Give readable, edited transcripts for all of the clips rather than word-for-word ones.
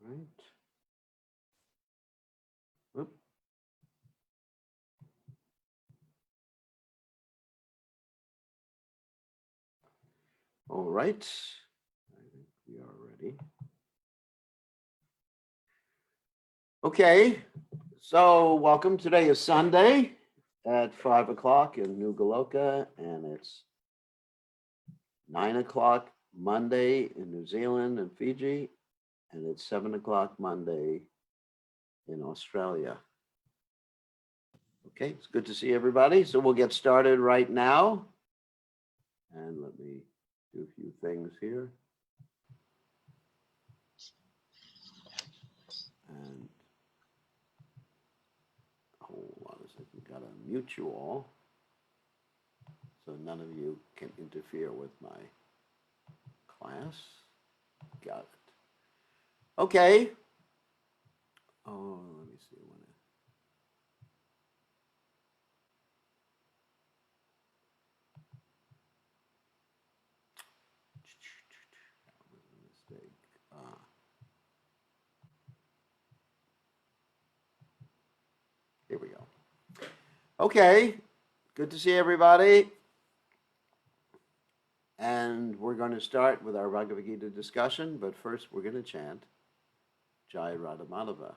right. Whoop. All right. I think we are ready. Okay. So welcome. Today is Sunday at 5 o'clock in New Galoka, and it's 9 o'clock Monday in New Zealand and Fiji, and it's 7 o'clock Monday in Australia. Okay, it's good to see everybody. So we'll get started right now. And let me do a few things here. And hold on a second, gotta mute you all so none of you can interfere with my class. Got it. Okay. Oh, let me see. That was a mistake. Here we go. Okay. Good to see everybody. And we're going to start with our Bhagavad Gita discussion, but first we're going to chant Jai Radha Madhava.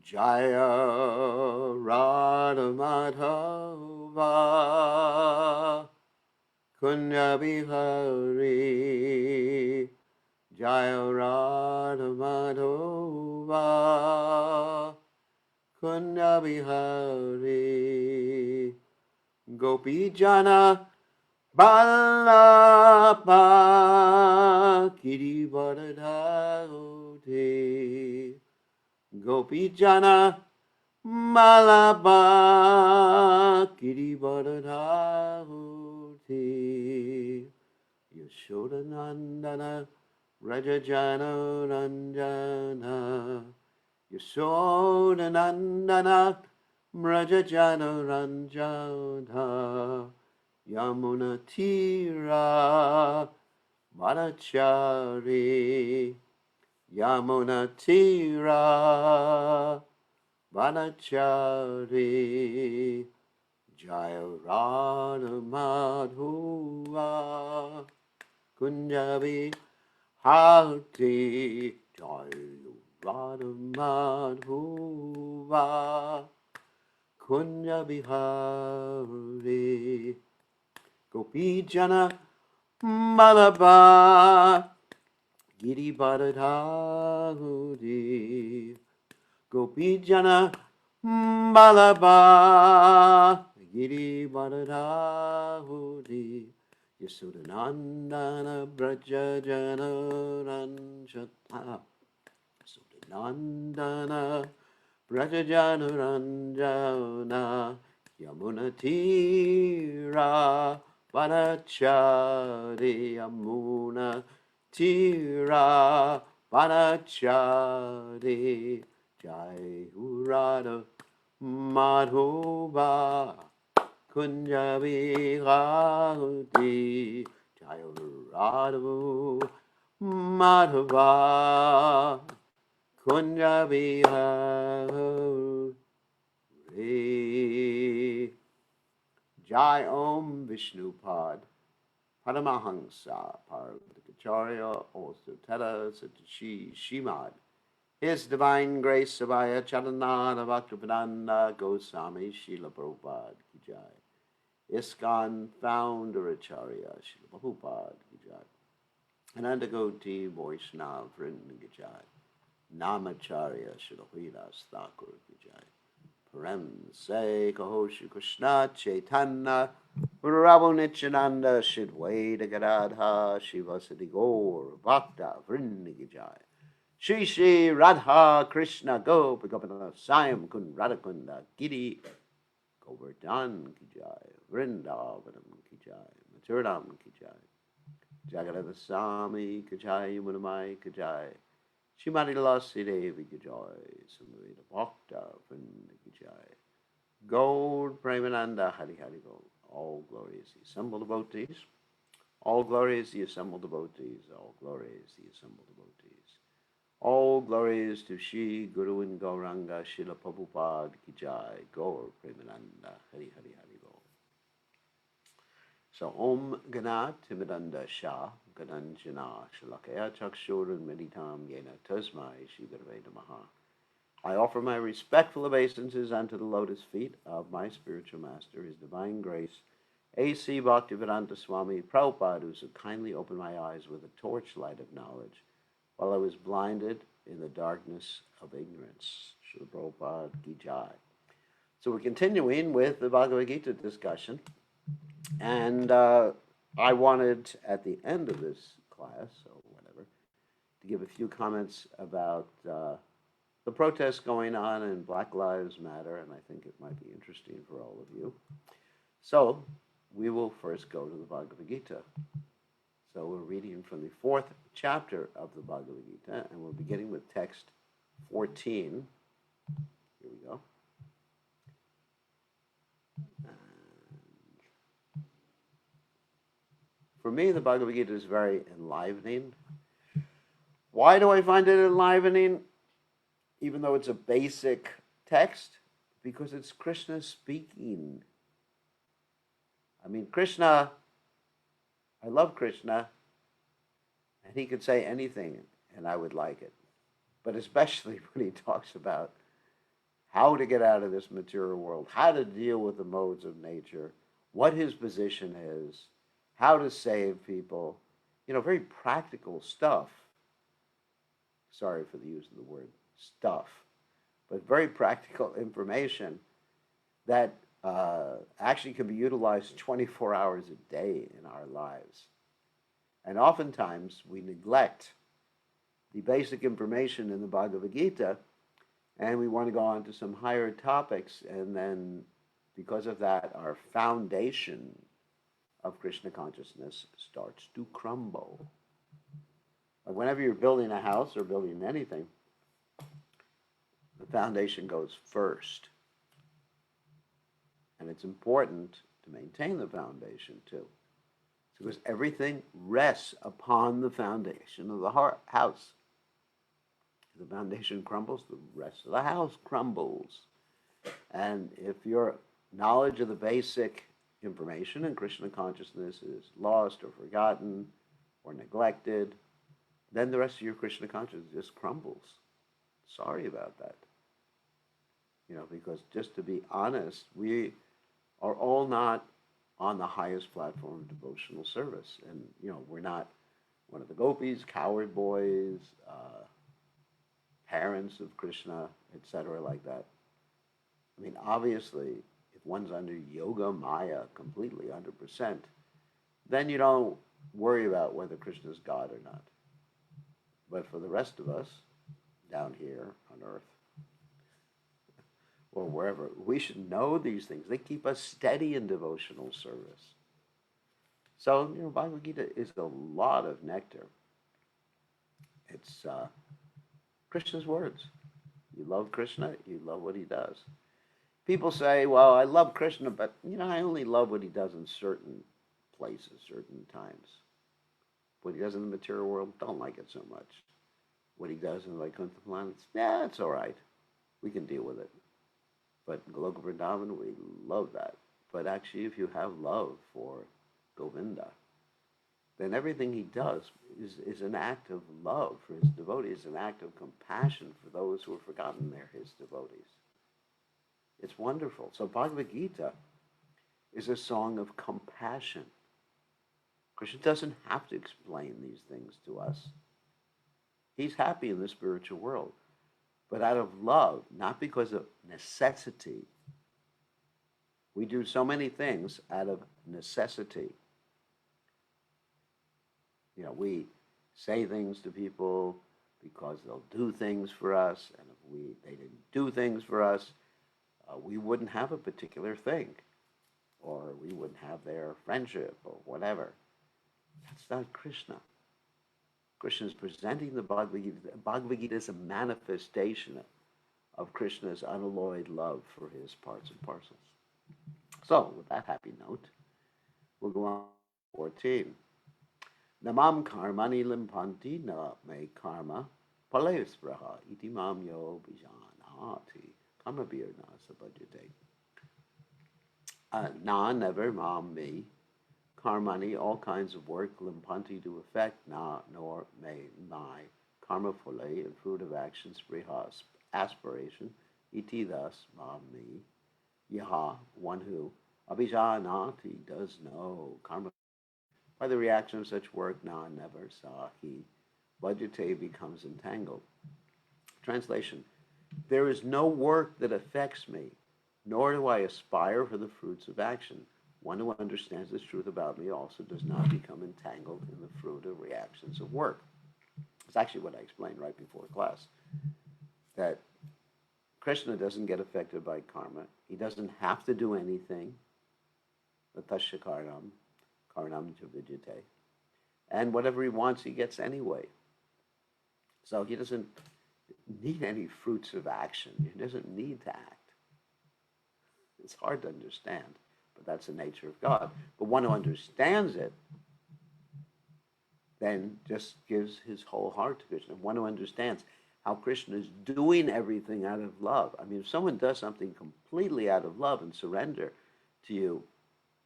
Jaya Radha Madhava Kunya Bihari Jaya Radha Madhava Kunya Bihari Gopi Jana Ballabha Kiri Varadhauti Gopi Jana Malabha Kiri Varadhauti Yashoda Nandana Rajajana Ranjana Yashoda Nandana Rajajana Ranjana Yamuna Tira Vanachari Yamuna Tira Vanachari Jaya Radha Madhuva Kunjabi Harti Jaya Radha Madhuva Kunjabi Hari Gopi Jana Malabha Giri Bharadhauti Gopi Jana Malabha Giri Bharadhauti Yasudanandana Braja Jana Ranjata Yasudanandana Braja Jana Ranjana Yamuna Tira Vanachari Yamuna Tira Vanachari Jai Radha Madhuva Kunjabi Gauti Jai Radha Madhuva Kunjabi Hari Jai Om Vishnupad Paramahansa Parvatacharya also Tera Satashi Shimad His Divine Grace Sabaya Charanana Bhaktivedanta Goswami Srila Prabhupada Ki Jai ISKCON Founder Acharya Srila Prabhupada Ki Jai Ananda Goti Vaishnav Vrinda Ki Jai Namacharya Srila Hridas Thakur Ki Jai Prem Se Kaho Shri Krishna Chaitanya Prabhu Nityananda Shidwaita Gadadha Shivasati Gaur Bhakta Vrinda Ki Jai Shri Shri Radha Krishna Gopa Gopinath Sayam Kun Radhakunda Giri Govardhan Ki Jai Vrindavanam Ki Jai Maturam Ki Jai Jagadeva Swami Ki Jai Munamai Ki Jai Shrimati Lassi Devi Ki Jai Samavita Bhakta Vrinda Ki Jai Gold Premananda Hari Hari Gold all glorious assembled devotees All glory is the assembled devotees. All glory is the assembled devotees. All glory is to Shri Guru and Gauranga Srila Prabhupada Ki Jai. Gaur Premananda Hari Hari Hari Bol. So Om Gana Timidanda Shah Gananjana Shalakaya Chakshur Meditam Yena Tasmai Shri Gurave Namaha. I offer my respectful obeisances unto the lotus feet of my spiritual master, His Divine Grace, A.C. Bhaktivedanta Swami Prabhupada, who so kindly opened my eyes with a torchlight of knowledge while I was blinded in the darkness of ignorance. Srila Prabhupada Ki Jai. So we're continuing with the Bhagavad Gita discussion, and I wanted at the end of this class, or whatever, to give a few comments about the protests going on in Black Lives Matter, and I think it might be interesting for all of you. So we will first go to the Bhagavad Gita. So we're reading from the 4th chapter of the Bhagavad Gita, and we're beginning with text 14. Here we go. And for me, the Bhagavad Gita is very enlivening. Why do I find it enlivening? Even though it's a basic text, because it's Krishna speaking. I mean, Krishna, I love Krishna, and he could say anything, and I would like it. But especially when he talks about how to get out of this material world, how to deal with the modes of nature, what his position is, how to save people, very practical stuff. Sorry for the use of the word stuff, but very practical information that actually can be utilized 24 hours a day in our lives. And oftentimes we neglect the basic information in the Bhagavad Gita, and we want to go on to some higher topics, and then because of that, our foundation of Krishna consciousness starts to crumble. Like whenever you're building a house or building anything, the foundation goes first. And it's important to maintain the foundation too. Because everything rests upon the foundation of the house. If the foundation crumbles, the rest of the house crumbles. And if your knowledge of the basic information in Krishna consciousness is lost or forgotten or neglected, then the rest of your Krishna consciousness just crumbles. Sorry about that. Because just to be honest, we are all not on the highest platform of devotional service. And, we're not one of the gopis, coward boys, parents of Krishna, etc., like that. I mean, obviously, if one's under yoga maya completely, 100%, then you don't worry about whether Krishna's God or not. But for the rest of us, down here on earth, or wherever, we should know these things. They keep us steady in devotional service. So, Bhagavad Gita is a lot of nectar. It's Krishna's words. You love Krishna, you love what he does. People say, well, I love Krishna, but, I only love what he does in certain places, certain times. What he does in the material world, don't like it so much. What he does in Vaikuntha planets, it's all right. We can deal with it. But Goloka Vrindavan, we love that. But actually, if you have love for Govinda, then everything he does is an act of love for his devotees, an act of compassion for those who have forgotten they're his devotees. It's wonderful. So Bhagavad Gita is a song of compassion. Krishna doesn't have to explain these things to us. He's happy in the spiritual world, but out of love, not because of necessity. We do so many things out of necessity. We say things to people because they'll do things for us, and if they didn't do things for us, we wouldn't have a particular thing, or we wouldn't have their friendship, or whatever. That's not Krishna. Krishna is presenting the Bhagavad Gita. The Bhagavad Gita is a manifestation of Krishna's unalloyed love for his parts and parcels. So, with that happy note, we'll go on to 14. Namam karmani limpanti na me karma palespraha iti mam yo bijanati karma birna sabajate. Na, never, mam, me, karmani, all kinds of work, limpanti, to effect, na, nor, may, my, karma, fole, and fruit of actions, brihas, aspiration, iti, thus, mam, me, yaha, one who, abhijanati, does know, karma, by the reaction of such work, na, never, sa, he, vajate, becomes entangled. Translation: there is no work that affects me, nor do I aspire for the fruits of action. One who understands this truth about me also does not become entangled in the fruit of reactions of work. It's actually what I explained right before class, that Krishna doesn't get affected by karma. He doesn't have to do anything. Natasya karnam, karnam javijate. And whatever he wants, he gets anyway. So he doesn't need any fruits of action. He doesn't need to act. It's hard to understand, but that's the nature of God. But one who understands it then just gives his whole heart to Krishna. One who understands how Krishna is doing everything out of love. I mean, if someone does something completely out of love and surrender to you,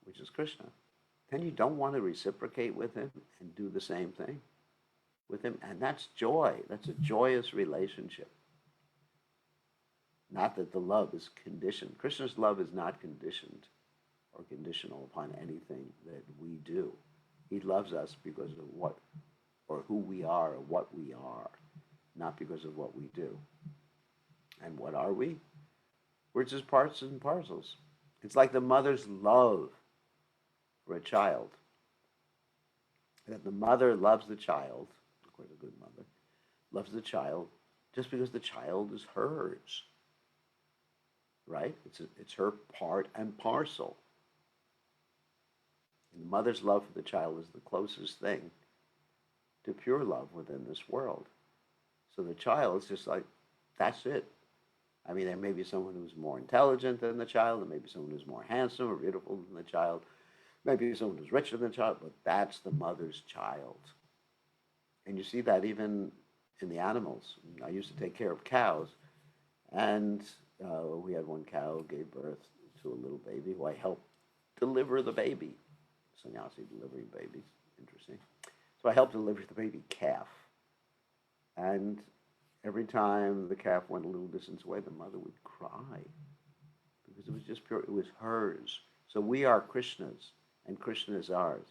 which is Krishna, then you don't want to reciprocate with him and do the same thing with him. And that's joy. That's a joyous relationship. Not that the love is conditioned. Krishna's love is not conditioned or conditional upon anything that we do. He loves us because of what or who we are or what we are, not because of what we do. And what are we? We're just parts and parcels. It's like the mother's love for a child. That the mother loves the child, of course a good mother, loves the child just because the child is hers. Right? It's her part and parcel. And the mother's love for the child is the closest thing to pure love within this world. So the child is just like, that's it. I mean, there may be someone who's more intelligent than the child, there may be someone who's more handsome or beautiful than the child, maybe someone who's richer than the child, but that's the mother's child. And you see that even in the animals. I used to take care of cows, and we had one cow gave birth to a little baby who I helped deliver the baby. Sannyasi delivering babies, interesting. So I helped deliver the baby calf. And every time the calf went a little distance away, the mother would cry because it was just pure, it was hers. So we are Krishna's and Krishna is ours.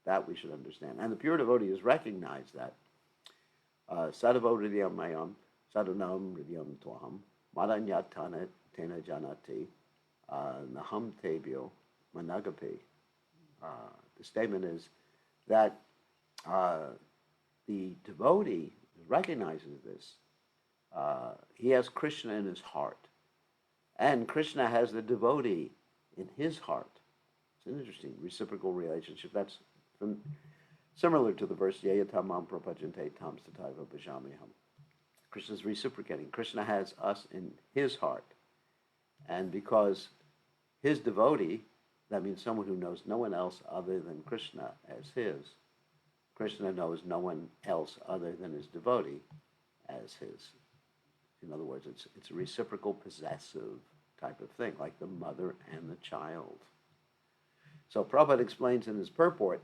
That we should understand. And the pure devotee has recognized that. Sadhavohridiyam mayam, sadhanam hridiyam twam, madanyatana tena janati, naham tebyo managapi. The statement is that the devotee recognizes this. He has Krishna in his heart. And Krishna has the devotee in his heart. It's an interesting reciprocal relationship. That's similar to the verse, Yayatamam prapajante tam sataiva bhajamiham. Krishna's reciprocating. Krishna has us in his heart. And because his devotee, that means someone who knows no one else other than Krishna as his. Krishna knows no one else other than his devotee as his. In other words, it's a reciprocal possessive type of thing, like the mother and the child. So Prabhupada explains in his purport,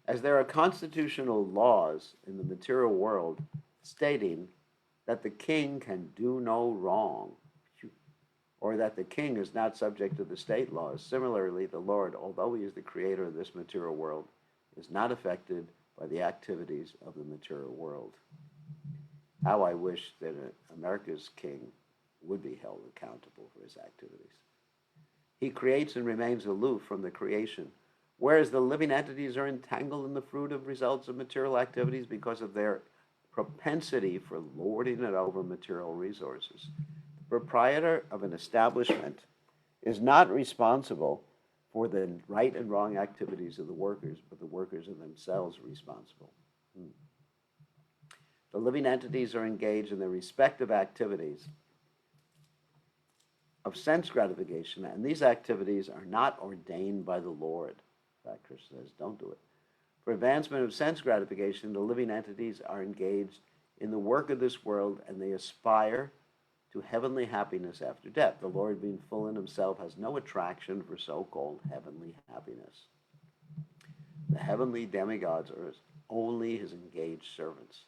as there are constitutional laws in the material world stating that the king can do no wrong, or that the king is not subject to the state laws. Similarly, the Lord, although he is the creator of this material world, is not affected by the activities of the material world. How I wish that America's king would be held accountable for his activities. He creates and remains aloof from the creation, whereas the living entities are entangled in the fruit of results of material activities because of their propensity for lording it over material resources. The proprietor of an establishment is not responsible for the right and wrong activities of the workers, but the workers are themselves responsible. The living entities are engaged in their respective activities of sense gratification, and these activities are not ordained by the Lord. In fact, Krishna says, don't do it. For advancement of sense gratification, the living entities are engaged in the work of this world, and they aspire to heavenly happiness after death. The Lord, being full in himself, has no attraction for so-called heavenly happiness. The heavenly demigods are only his engaged servants.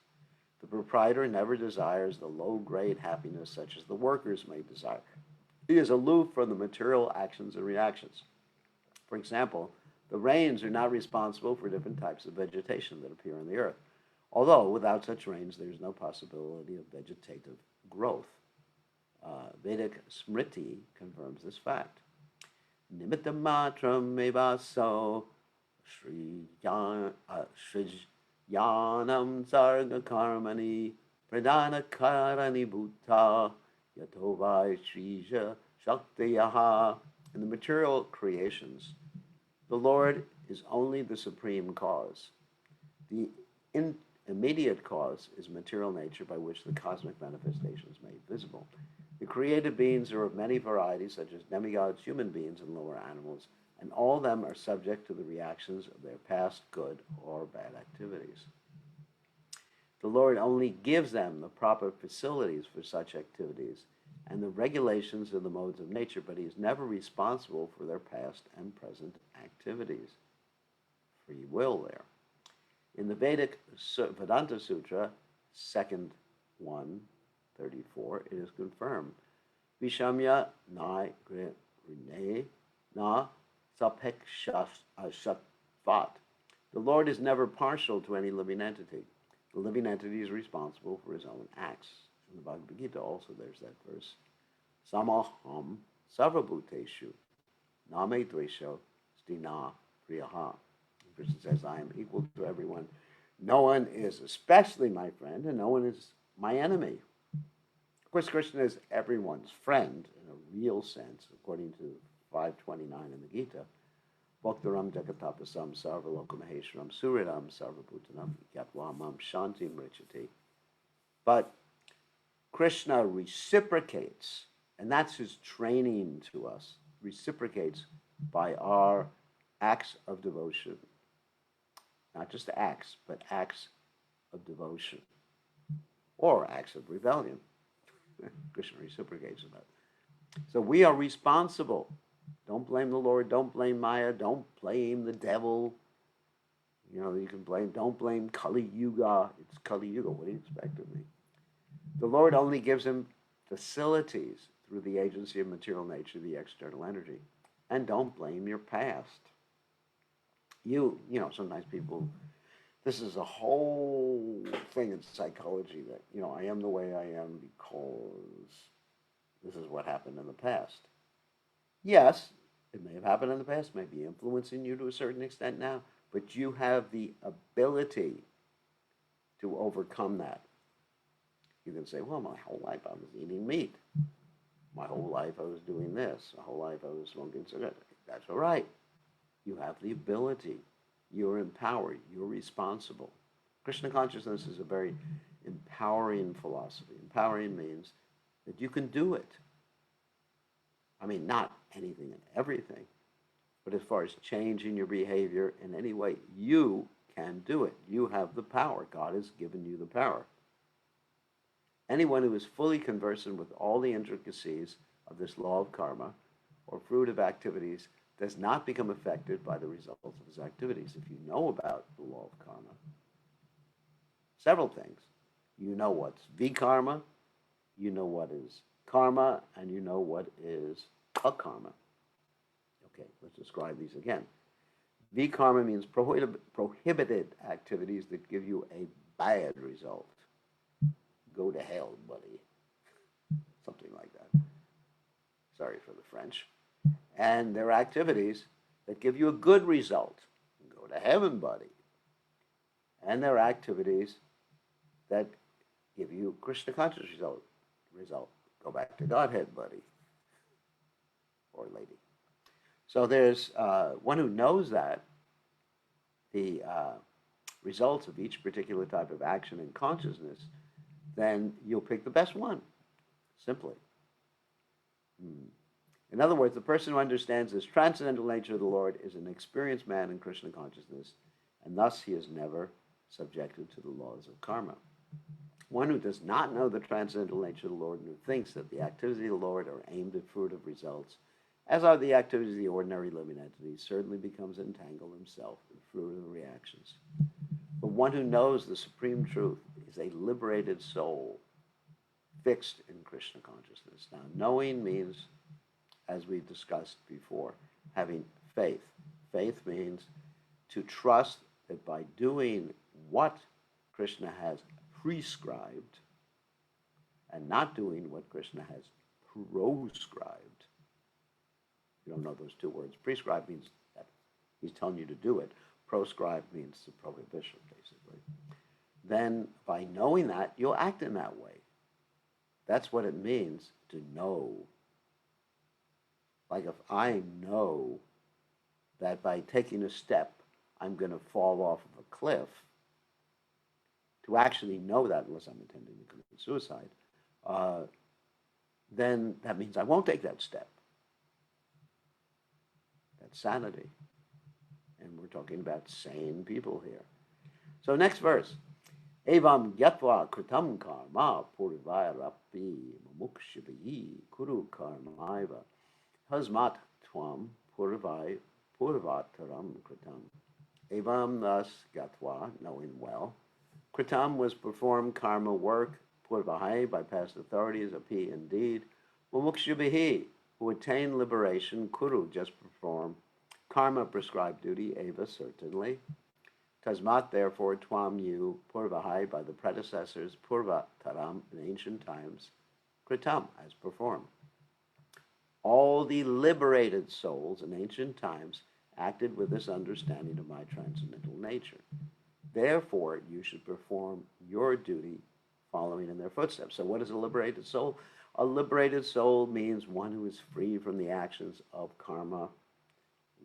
The proprietor never desires the low-grade happiness such as the workers may desire. He is aloof from the material actions and reactions. For example, the rains are not responsible for different types of vegetation that appear on the earth, although without such rains there is no possibility of vegetative growth. Vedic Smriti confirms this fact. Nimittam matram mevaso Sriyanam sarga karmani pradana karani bhuta yatovai shrija shaktiyaha. In the material creations, the Lord is only the supreme cause. The immediate cause is material nature by which the cosmic manifestation is made visible. The created beings are of many varieties, such as demigods, human beings, and lower animals, and all of them are subject to the reactions of their past good or bad activities. The Lord only gives them the proper facilities for such activities and the regulations of the modes of nature, but he is never responsible for their past and present activities. Free will there. In the Vedic Vedanta Sutra, second 134, it is confirmed. Vishamya na grine na sapekshashatvat. The Lord is never partial to any living entity. The living entity is responsible for his own acts. In the Bhagavad Gita also there's that verse. Samaham sarvabhuteshu name dvesho stina priyaha. Krishna says, I am equal to everyone. No one is especially my friend, and no one is my enemy. Of course, Krishna is everyone's friend in a real sense, according to 529 in the Gita. Bhaktaram jagatapasam sarvalokam suridam sarvabhutanam yatvamam shantim richati. But Krishna reciprocates, and that's his training to us, reciprocates by our acts of devotion. Not just acts, but acts of devotion or acts of rebellion. Krishna reciprocates in that. So we are responsible. Don't blame the Lord. Don't blame Maya. Don't blame the devil. You know, you can blame, don't blame Kali Yuga. It's Kali Yuga. What do you expect of me? The Lord only gives him facilities through the agency of material nature, the external energy. And don't blame your past. You know, sometimes people, this is a whole thing in psychology that, you know, I am the way I am because this is what happened in the past. Yes, it may have happened in the past, may be influencing you to a certain extent now, but you have the ability to overcome that. You can say, well, my whole life I was eating meat. My whole life I was doing this. My whole life I was smoking cigarettes. That's all right. You have the ability. You're empowered. You're responsible. Krishna consciousness is a very empowering philosophy. Empowering means that you can do it. I mean, not anything and everything, but as far as changing your behavior in any way, you can do it. You have the power. God has given you the power. Anyone who is fully conversant with all the intricacies of this law of karma or fruit of activities does not become affected by the results of his activities. If you know about the law of karma, several things. You know what's vikarma, you know what is karma, and you know what is akarma. Okay, let's describe these again. Vikarma means prohibited activities that give you a bad result. Go to hell, buddy. Something like that. Sorry for the French. And there are activities that give you a good result. Go to heaven, buddy. And there are activities that give you Krishna conscious result. Go back to Godhead, buddy. Or lady. So there's one who knows that the results of each particular type of action and consciousness, then you'll pick the best one, simply. In other words, the person who understands this transcendental nature of the Lord is an experienced man in Krishna consciousness, and thus he is never subjected to the laws of karma. One who does not know the transcendental nature of the Lord and who thinks that the activities of the Lord are aimed at fruitive results, as are the activities of the ordinary living entities, certainly becomes entangled himself in fruitive reactions. But one who knows the supreme truth is a liberated soul fixed in Krishna consciousness. Now, knowing means, as we discussed before, having faith. Faith means to trust that by doing what Krishna has prescribed and not doing what Krishna has proscribed. You don't know those two words. Prescribed means that he's telling you to do it. Proscribed means the prohibition, basically. Then by knowing that, you'll act in that way. That's what it means to know. Like if I know that by taking a step, I'm going to fall off of a cliff, to actually know that, unless I'm intending to commit suicide, then that means I won't take that step. That's sanity. And we're talking about sane people here. So next verse. Evam gyatva kritam karma purvairapi mumukshivayi kuru karmaiva hasmat tvam purvataram kritam. Evam, thus, gatva, knowing well. Kritam was performed karma work, purvahai, by past authorities, api, indeed. Mumukshivahi, who attained liberation, kuru, just perform. Karma, prescribed duty, eva, certainly. Tasmat, therefore, tvam, you, purvahai, by the predecessors, purvataram, in ancient times, kritam, as performed. All the liberated souls in ancient times acted with this understanding of my transcendental nature. Therefore, you should perform your duty following in their footsteps. So what is a liberated soul? A liberated soul means one who is free from the actions of karma,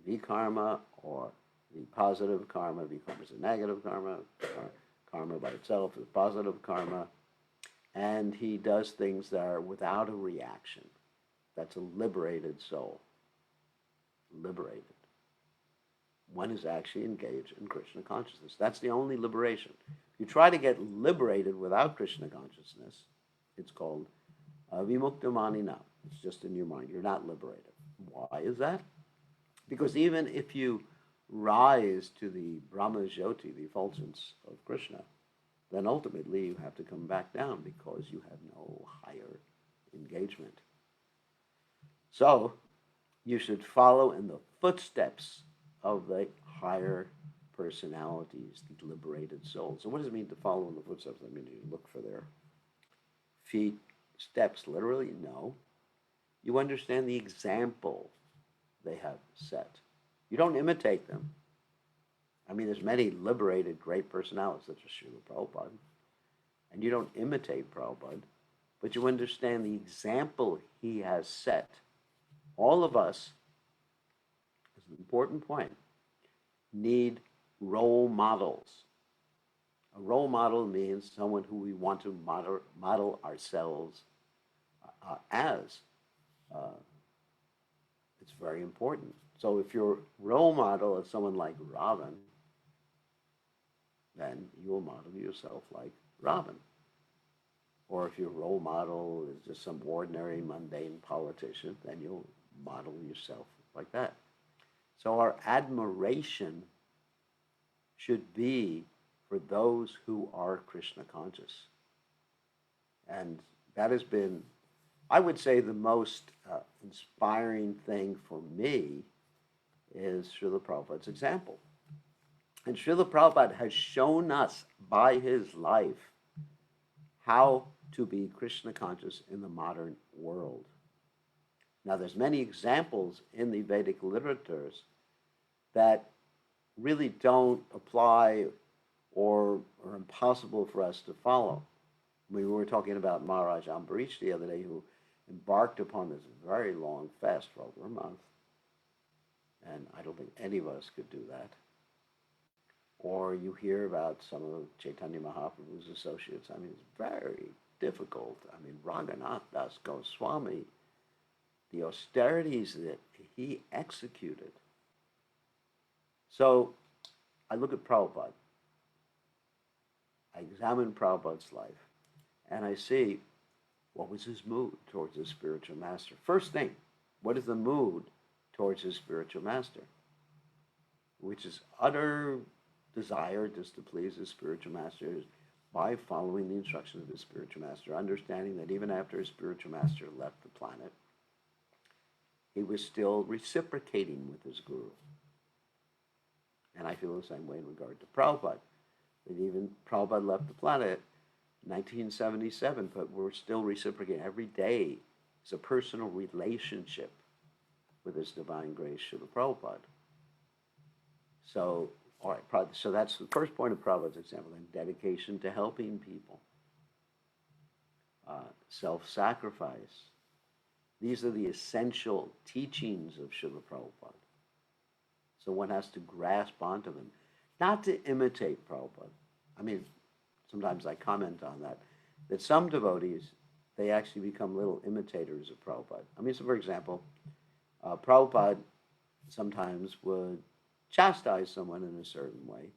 vikarma, or the positive karma. Vikarma is a negative karma. Karma by itself is positive karma. And he does things that are without a reaction. That's a liberated soul. Liberated. One is actually engaged in Krishna consciousness. That's the only liberation. If you try to get liberated without Krishna consciousness, it's called vimuktamanina. It's just in your mind. You're not liberated. Why is that? Because even if you rise to the Brahma Jyoti, the effulgence of Krishna, then ultimately you have to come back down because you have no higher engagement. So you should follow in the footsteps of the higher personalities, the liberated souls. So what does it mean to follow in the footsteps? I mean, you look for their feet, steps, literally? No. You understand the example they have set. You don't imitate them. I mean, there's many liberated great personalities, such as Srila Prabhupada, and you don't imitate Prabhupada, but you understand the example he has set. All of us, is an important point, need role models. A role model means someone who we want to model ourselves as. It's very important. So if your role model is someone like Ravan, then you will model yourself like Ravan. Or if your role model is just some ordinary, mundane politician, then you'll model yourself like that. So our admiration should be for those who are Krishna conscious. And that has been, I would say, the most inspiring thing for me is Srila Prabhupada's example. And Srila Prabhupada has shown us by his life how to be Krishna conscious in the modern world. Now, there's many examples in the Vedic literatures that really don't apply or are impossible for us to follow. We were talking about Maharaj Ambarish the other day, who embarked upon this very long fast for over a month. And I don't think any of us could do that. Or you hear about some of Chaitanya Mahaprabhu's associates. I mean, it's very difficult. I mean, Raghunath Das Goswami, the austerities that he executed. So I look at Prabhupada, I examine Prabhupada's life, and I see what was his mood towards his spiritual master. First thing, what is the mood towards his spiritual master? Which is utter desire just to please his spiritual master by following the instructions of his spiritual master, understanding that even after his spiritual master left the planet, he was still reciprocating with his guru. And I feel the same way in regard to Prabhupada. That even Prabhupada left the planet in 1977, but we're still reciprocating. Every day is a personal relationship with His Divine Grace, Srila Prabhupada. So, all right, so that's the first point of Prabhupada's example, then dedication to helping people, self-sacrifice. These are the essential teachings of Srila Prabhupada. So one has to grasp onto them, not to imitate Prabhupada. I mean, sometimes I comment on that some devotees, they actually become little imitators of Prabhupada. I mean, so for example, Prabhupada sometimes would chastise someone in a certain way.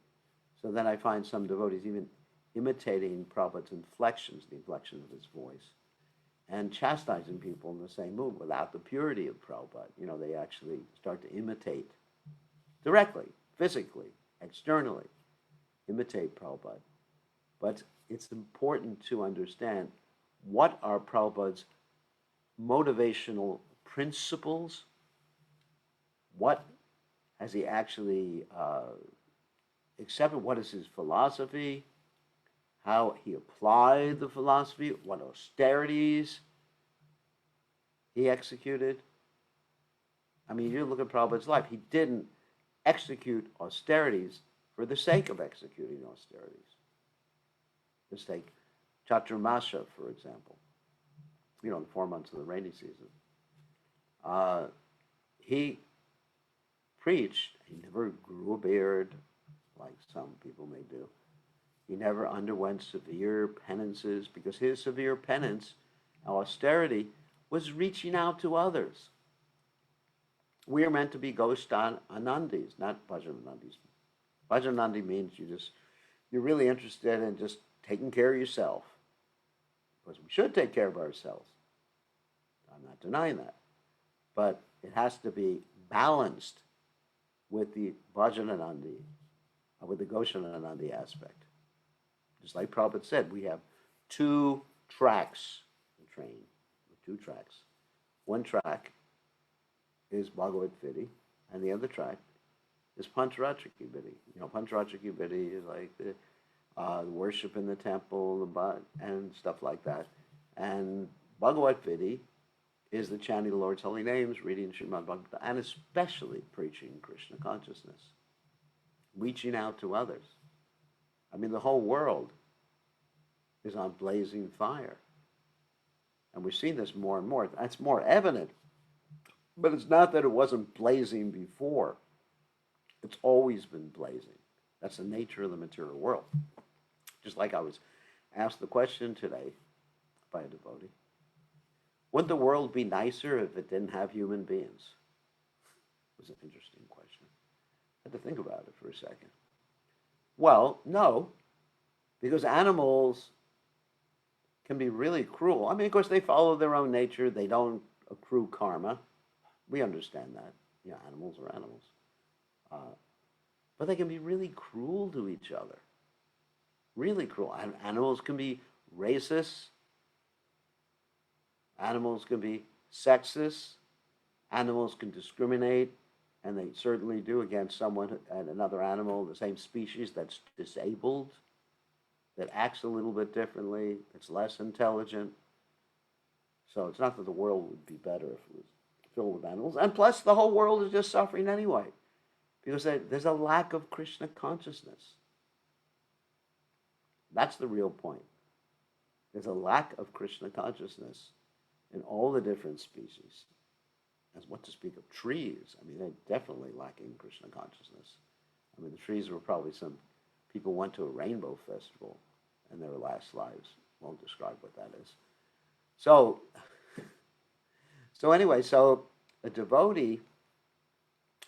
So then I find some devotees even imitating Prabhupada's inflections, the inflection of his voice, and chastising people in the same mood without the purity of Prabhupada. You know, they actually start to imitate directly, physically, externally, imitate Prabhupada. But it's important to understand what are Prabhupada's motivational principles. What has he actually accepted? What is his philosophy? How he applied the philosophy? What austerities he executed? I mean, you look at Prabhupada's life. He didn't execute austerities for the sake of executing austerities. Let's take Chaturmasha, for example. You know, the 4 months of the rainy season. He preached, he never grew a beard, like some people may do. He never underwent severe penances, because his severe penance, austerity, was reaching out to others. We are meant to be Goshanandis, not Bhajanandis. Bhajanandi means you're really interested in just taking care of yourself. Because we should take care of ourselves. I'm not denying that. But it has to be balanced with the Bhajananandi, with the Goshananandi aspect. Just like Prabhupada said, we have 2 tracks in train, 2 tracks. One track is Bhagavad Gita, and the other track is Pancharatrika Gita. You know, Pancharatrika Gita is like the worship in the temple and stuff like that. And Bhagavad Gita is the chanting the Lord's holy names, reading Srimad Bhagavatam, and especially preaching Krishna consciousness, reaching out to others. I mean, the whole world is on blazing fire. And we're seeing this more and more. That's more evident. But it's not that it wasn't blazing before. It's always been blazing. That's the nature of the material world. Just like I was asked the question today by a devotee. Would the world be nicer if it didn't have human beings? It was an interesting question. I had to think about it for a second. Well, no, because animals can be really cruel. I mean, of course, they follow their own nature. They don't accrue karma. We understand that. You know, animals are animals. But they can be really cruel to each other. Really cruel. Animals can be racist. Animals can be sexist. Animals can discriminate, and they certainly do, against someone and another animal, the same species, that's disabled, that acts a little bit differently, that's less intelligent. So it's not that the world would be better if it was filled with animals. And plus, the whole world is just suffering anyway, because there's a lack of Krishna consciousness. That's the real point. There's a lack of Krishna consciousness in all the different species. As what to speak of trees. I mean, they're definitely lacking Krishna consciousness. I mean, the trees were probably some people went to a rainbow festival in their last lives. Won't describe what that is. So anyway, so a devotee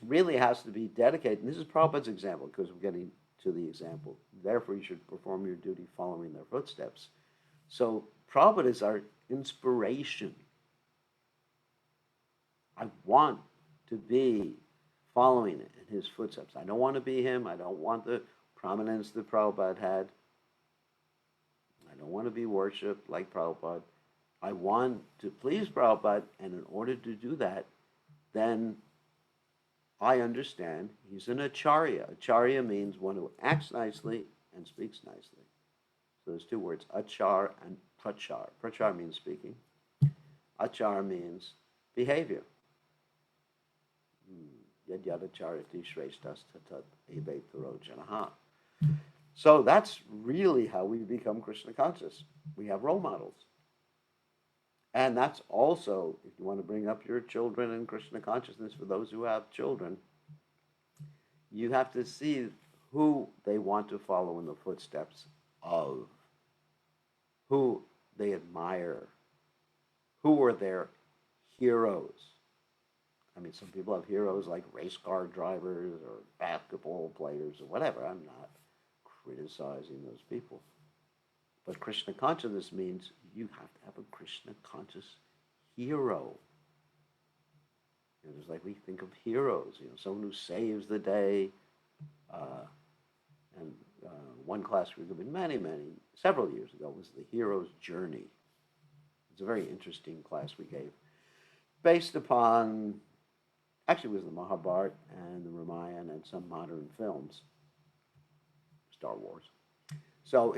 really has to be dedicated. And this is Prabhupada's example, because we're getting to the example. Therefore, you should perform your duty following their footsteps. So Prabhupada is our inspiration. I want to be following in his footsteps. I don't want to be him. I don't want the prominence that Prabhupada had. I don't want to be worshipped like Prabhupada. I want to please Prabhupada, and in order to do that, then I understand he's an acharya. Acharya means one who acts nicely and speaks nicely. So there's two words, achar and prachar. Prachar means speaking. Achar means behavior. Yad yadacharati shreshtas tatat ebe tarojanaha. So that's really how we become Krishna conscious. We have role models. And that's also, if you want to bring up your children in Krishna consciousness, for those who have children, you have to see who they want to follow in the footsteps of, who they admire, who are their heroes. I mean, some people have heroes like race car drivers or basketball players or whatever. I'm not criticizing those people. But Krishna consciousness means you have to have a Krishna conscious hero. Just like we think of heroes, someone who saves the day. And one class we gave several years ago was the hero's journey. It's a very interesting class we gave, based upon, actually it was the Mahabharata and the Ramayana and some modern films, Star Wars. So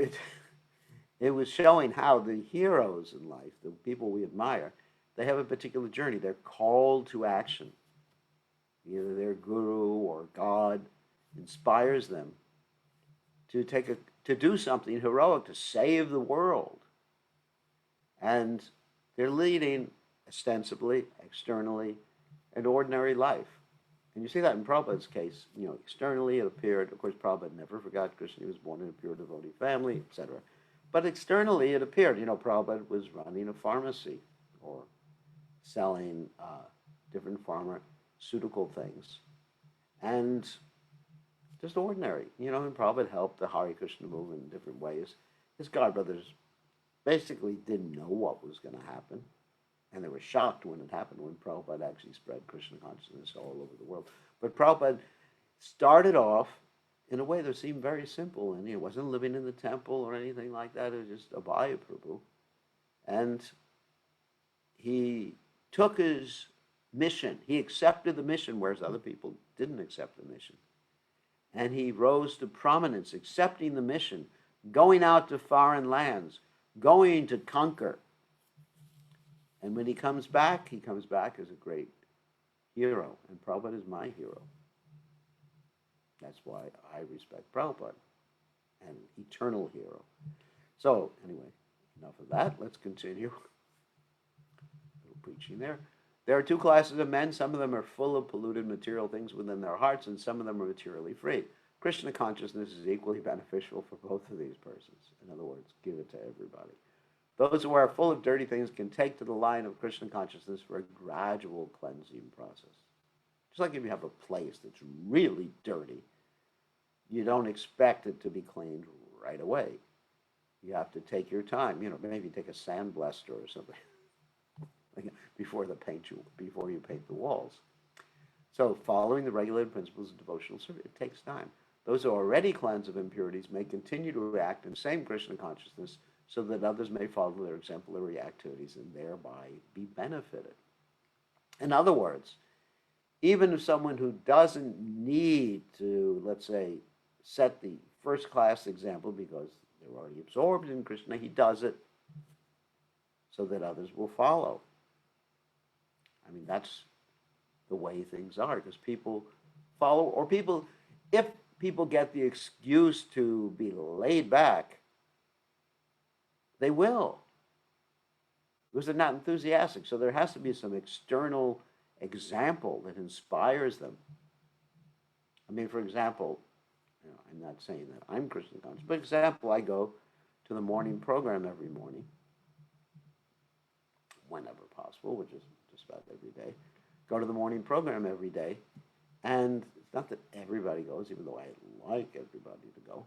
it was showing how the heroes in life, the people we admire, they have a particular journey. They're called to action. Either their guru or God inspires them to do something heroic, to save the world. And they're leading, ostensibly, externally, an ordinary life. And you see that in Prabhupada's case. Externally it appeared, of course, Prabhupada never forgot Krishna. He was born in a pure devotee family, etc. But externally it appeared, Prabhupada was running a pharmacy or selling different pharmaceutical things. And just ordinary, and Prabhupada helped the Hare Krishna movement in different ways. His godbrothers basically didn't know what was going to happen. And they were shocked when it happened, when Prabhupada actually spread Krishna consciousness all over the world. But Prabhupada started off in a way that seemed very simple, and he wasn't living in the temple or anything like that. It was just Abhaya Prabhu. And he took his mission. He accepted the mission, whereas other people didn't accept the mission. And he rose to prominence, accepting the mission, going out to foreign lands, going to conquer. And when he comes back as a great hero. And Prabhupada is my hero. That's why I respect Prabhupada, an eternal hero. So, anyway, enough of that. Let's continue. A little preaching there. There are two classes of men. Some of them are full of polluted material things within their hearts, and some of them are materially free. Krishna consciousness is equally beneficial for both of these persons. In other words, give it to everybody. Those who are full of dirty things can take to the line of Krishna consciousness for a gradual cleansing process. Just like if you have a place that's really dirty, you don't expect it to be cleaned right away. You have to take your time. Maybe take a sandblaster or something before you paint the walls. So, following the regulated principles of devotional service, it takes time. Those who are already cleansed of impurities may continue to act in the same Krishna consciousness, so that others may follow their exemplary activities and thereby be benefited. In other words, even if someone who doesn't need to, let's say, set the first-class example because they're already absorbed in Krishna, he does it so that others will follow. I mean, that's the way things are, because people follow, or if people get the excuse to be laid back, they will, because they're not enthusiastic. So there has to be some external example that inspires them. I mean, for example, I'm not saying that I'm Krishna conscious, but example, I go to the morning program every morning, whenever possible, which is just about every day. Go to the morning program every day, And it's not that everybody goes, even though I like everybody to go.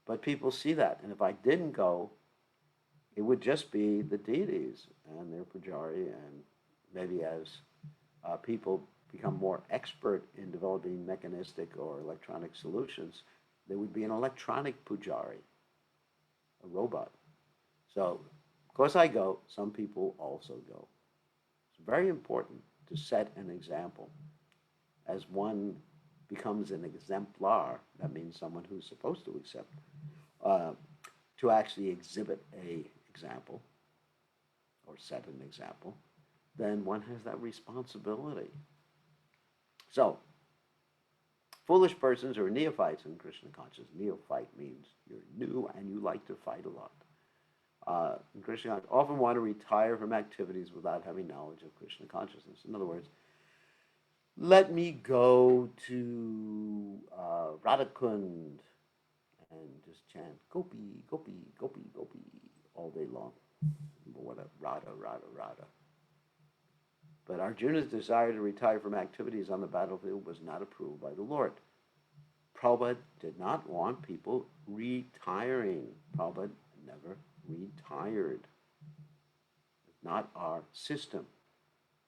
But people see that. And if I didn't go, it would just be the deities and their pujari. And maybe as people become more expert in developing mechanistic or electronic solutions, there would be an electronic pujari, a robot. So, of course, I go. Some people also go. It's very important to set an example. As one becomes an exemplar, that means someone who's supposed to accept, to actually exhibit a example or set an example, then one has that responsibility. So, foolish persons or neophytes in Krishna consciousness. Neophyte means you're new and you like to fight a lot. In Krishna consciousness, often want to retire from activities without having knowledge of Krishna consciousness. In other words, let me go to Radhakund and just chant Gopi, Gopi, Gopi, Gopi all day long. What a Radha, Radha, Radha. But Arjuna's desire to retire from activities on the battlefield was not approved by the Lord. Prabhupada did not want people retiring. Prabhupada never retired. It's not our system.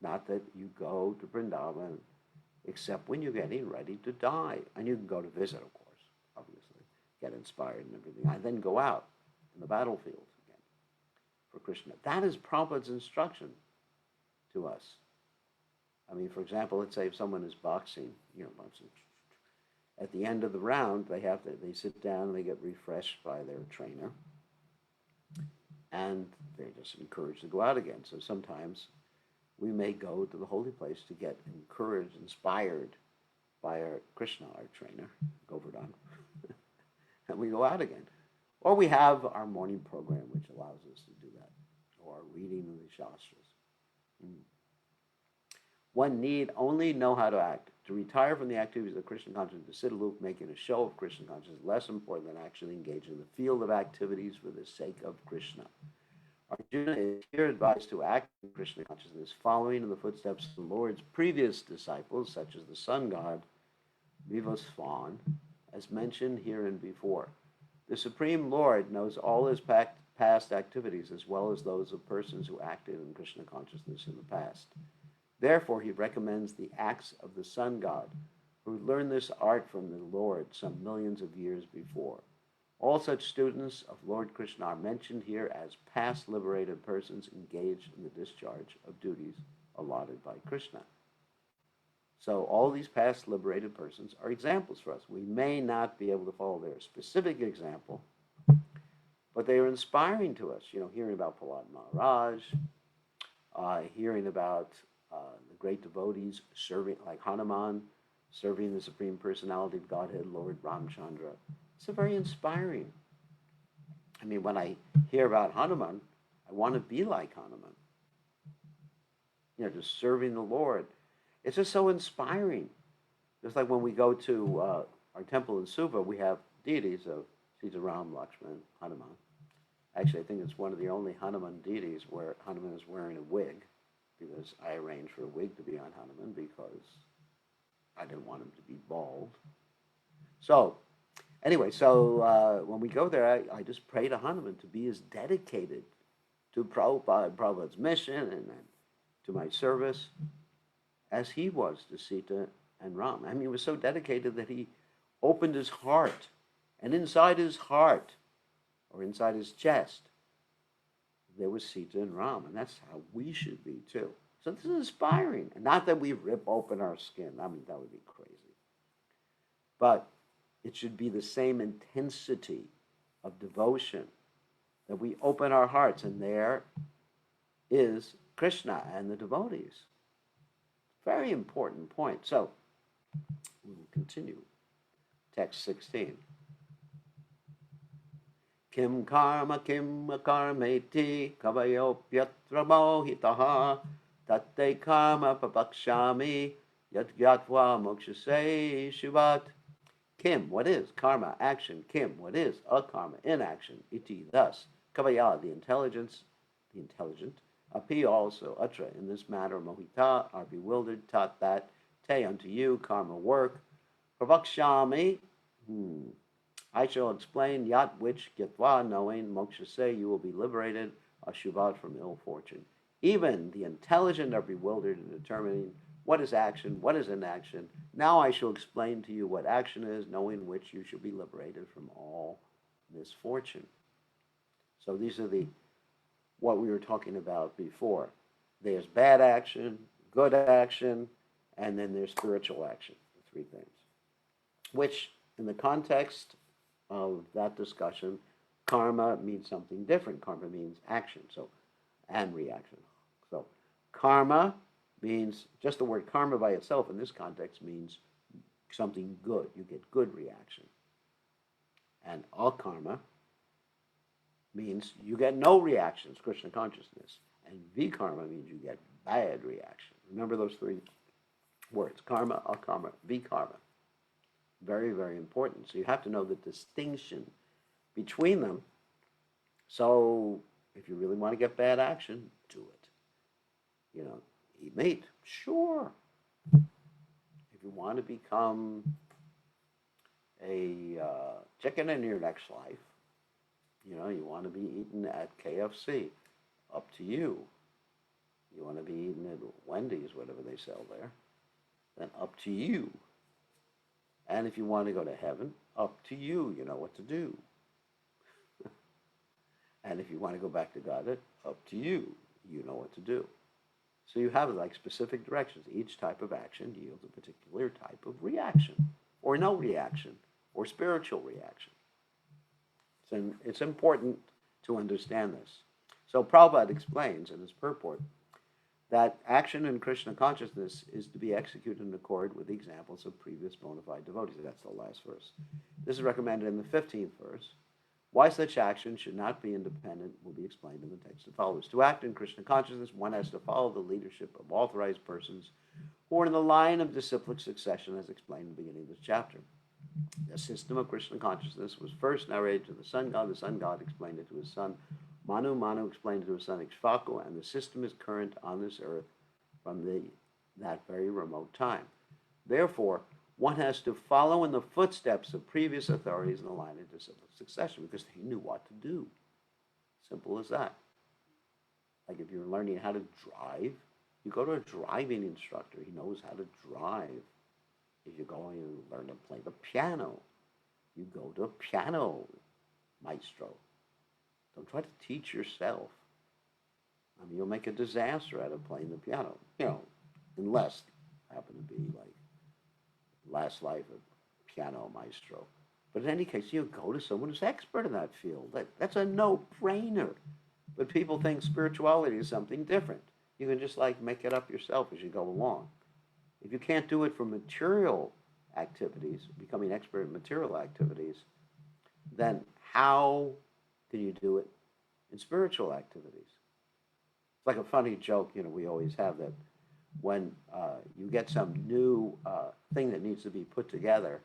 Not that you go to Vrindavan except when you're getting ready to die. And you can go to visit, of course, obviously, get inspired and everything. And then go out in the battlefield again for Krishna. That is Prabhupada's instruction to us. I mean, for example, let's say if someone is boxing, boxing, at the end of the round, they sit down and they get refreshed by their trainer, and they're just encouraged to go out again. So sometimes we may go to the holy place to get encouraged, inspired by our Krishna, our trainer, Govardhan, and we go out again. Or we have our morning program, which allows us to do that, or reading of the Shastras. One need only know how to act. To retire from the activities of Krishna consciousness, to sit aloof, making a show of Krishna consciousness, is less important than actually engaging in the field of activities for the sake of Krishna. Arjuna is here advised to act in Krishna consciousness, following in the footsteps of the Lord's previous disciples, such as the sun god, Vivasvan, as mentioned here and before. The Supreme Lord knows all his past activities as well as those of persons who acted in Krishna consciousness in the past. Therefore, he recommends the acts of the sun god, who learned this art from the Lord some millions of years before. All such students of Lord Krishna are mentioned here as past liberated persons engaged in the discharge of duties allotted by Krishna. So all these past liberated persons are examples for us. We may not be able to follow their specific example, but they are inspiring to us. Hearing about Prahlad Maharaj, hearing about the great devotees serving, like Hanuman, serving the Supreme Personality of Godhead, Lord Ramchandra. It's very inspiring. I mean, when I hear about Hanuman, I want to be like Hanuman. Just serving the Lord. It's just so inspiring. Just like when we go to our temple in Suva, we have deities of Sita, Ram, Lakshman, Hanuman. Actually, I think it's one of the only Hanuman deities where Hanuman is wearing a wig, because I arranged for a wig to be on Hanuman because I didn't want him to be bald. So, anyway, when we go there, I just pray to Hanuman to be as dedicated to Prabhupada's mission and to my service as he was to Sita and Ram. I mean, he was so dedicated that he opened his heart, and inside his heart, or inside his chest, there was Sita and Ram, and that's how we should be too. So this is inspiring. And not that we rip open our skin. I mean, that would be crazy. But it should be the same intensity of devotion that we open our hearts, and there is Krishna and the devotees. Very important point. So we will continue. Text 16. Kim karma kim karmeti kavayopyatra mohitaha tatte karma papakshami yat gyatva mokshase shivat. Kim, what is? Karma, action. Kim, what is? Akarma, inaction. Iti, thus. Kavaya, the intelligent. Api also, atra, in this matter, mohita, are bewildered, tat that, te, unto you, karma work. Pravakshami, I shall explain yat which gitva, knowing, moksha say, you will be liberated, ashuvat, from ill fortune. Even the intelligent are bewildered in determining what is action, what is inaction. Now I shall explain to you what action is, knowing which you shall be liberated from all misfortune. So these are what we were talking about before. There's bad action, good action, and then there's spiritual action. The three things. Which, in the context of that discussion, karma means something different. Karma means action, and reaction. So karma means, just the word karma by itself in this context means something good. You get good reaction. And akarma means you get no reactions, Krishna consciousness. And vikarma means you get bad reaction. Remember those three words, karma, akarma, vikarma. Very, very important. So you have to know the distinction between them. So if you really want to get bad action, do it. Eat meat, sure. If you want to become a chicken in your next life, you want to be eaten at KFC, up to you. You want to be eaten at Wendy's, whatever they sell there, then up to you. And if you want to go to heaven, up to you. You know what to do. And if you want to go back to God, up to you. You know what to do. So you have specific directions. Each type of action yields a particular type of reaction, or no reaction, or spiritual reaction. So it's important to understand this. So Prabhupada explains in his purport that action in Krishna consciousness is to be executed in accord with the examples of previous bona fide devotees. That's the last verse. This is recommended in the 15th verse. Why such action should not be independent will be explained in the text that follows. To act in Krishna consciousness, one has to follow the leadership of authorized persons who are in the line of disciplic succession, as explained in the beginning of this chapter. The system of Krishna consciousness was first narrated to the sun god. The sun god explained it to his son Manu. Manu explained it to his son Ikshvaku, and the system is current on this earth from that very remote time. Therefore, one has to follow in the footsteps of previous authorities in the line of disciplic succession because they knew what to do. Simple as that. Like if you're learning how to drive, you go to a driving instructor. He knows how to drive. If you're going to learn to play the piano, you go to a piano maestro. Don't try to teach yourself. You'll make a disaster out of playing the piano, unless you happen to be like last life a piano maestro. But in any case, you go to someone who's expert in that field. That's a no-brainer. But people think spirituality is something different. You can just make it up yourself as you go along. If you can't do it for material activities, becoming expert in material activities, then how can you do it in spiritual activities? It's like a funny joke, we always have that when you get some new thing that needs to be put together,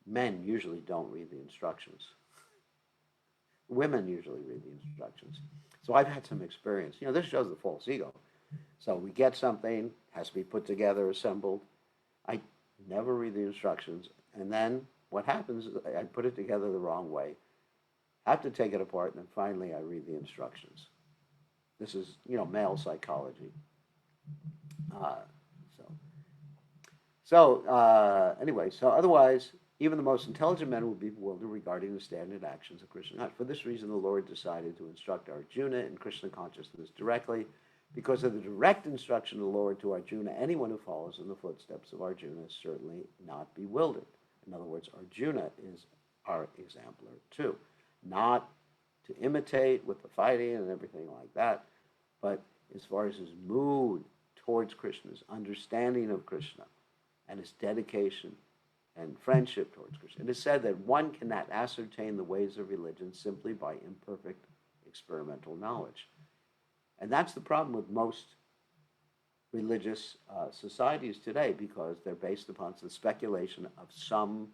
men usually don't read the instructions. Women usually read the instructions. So I've had some experience. This shows the false ego. So we get something, has to be put together, assembled. I never read the instructions. And then what happens is I put it together the wrong way. Have to take it apart, and then finally I read the instructions. This is, male psychology. Anyway, otherwise, even the most intelligent men would be bewildered regarding the standard actions of Krishna. For this reason, the Lord decided to instruct Arjuna in Krishna consciousness directly. Because of the direct instruction of the Lord to Arjuna, anyone who follows in the footsteps of Arjuna is certainly not bewildered. In other words, Arjuna is our exemplar too. Not to imitate with the fighting and everything like that, but as far as his mood towards Krishna, his understanding of Krishna, and his dedication and friendship towards Krishna. It is said that one cannot ascertain the ways of religion simply by imperfect experimental knowledge. And that's the problem with most religious societies today, because they're based upon the speculation of some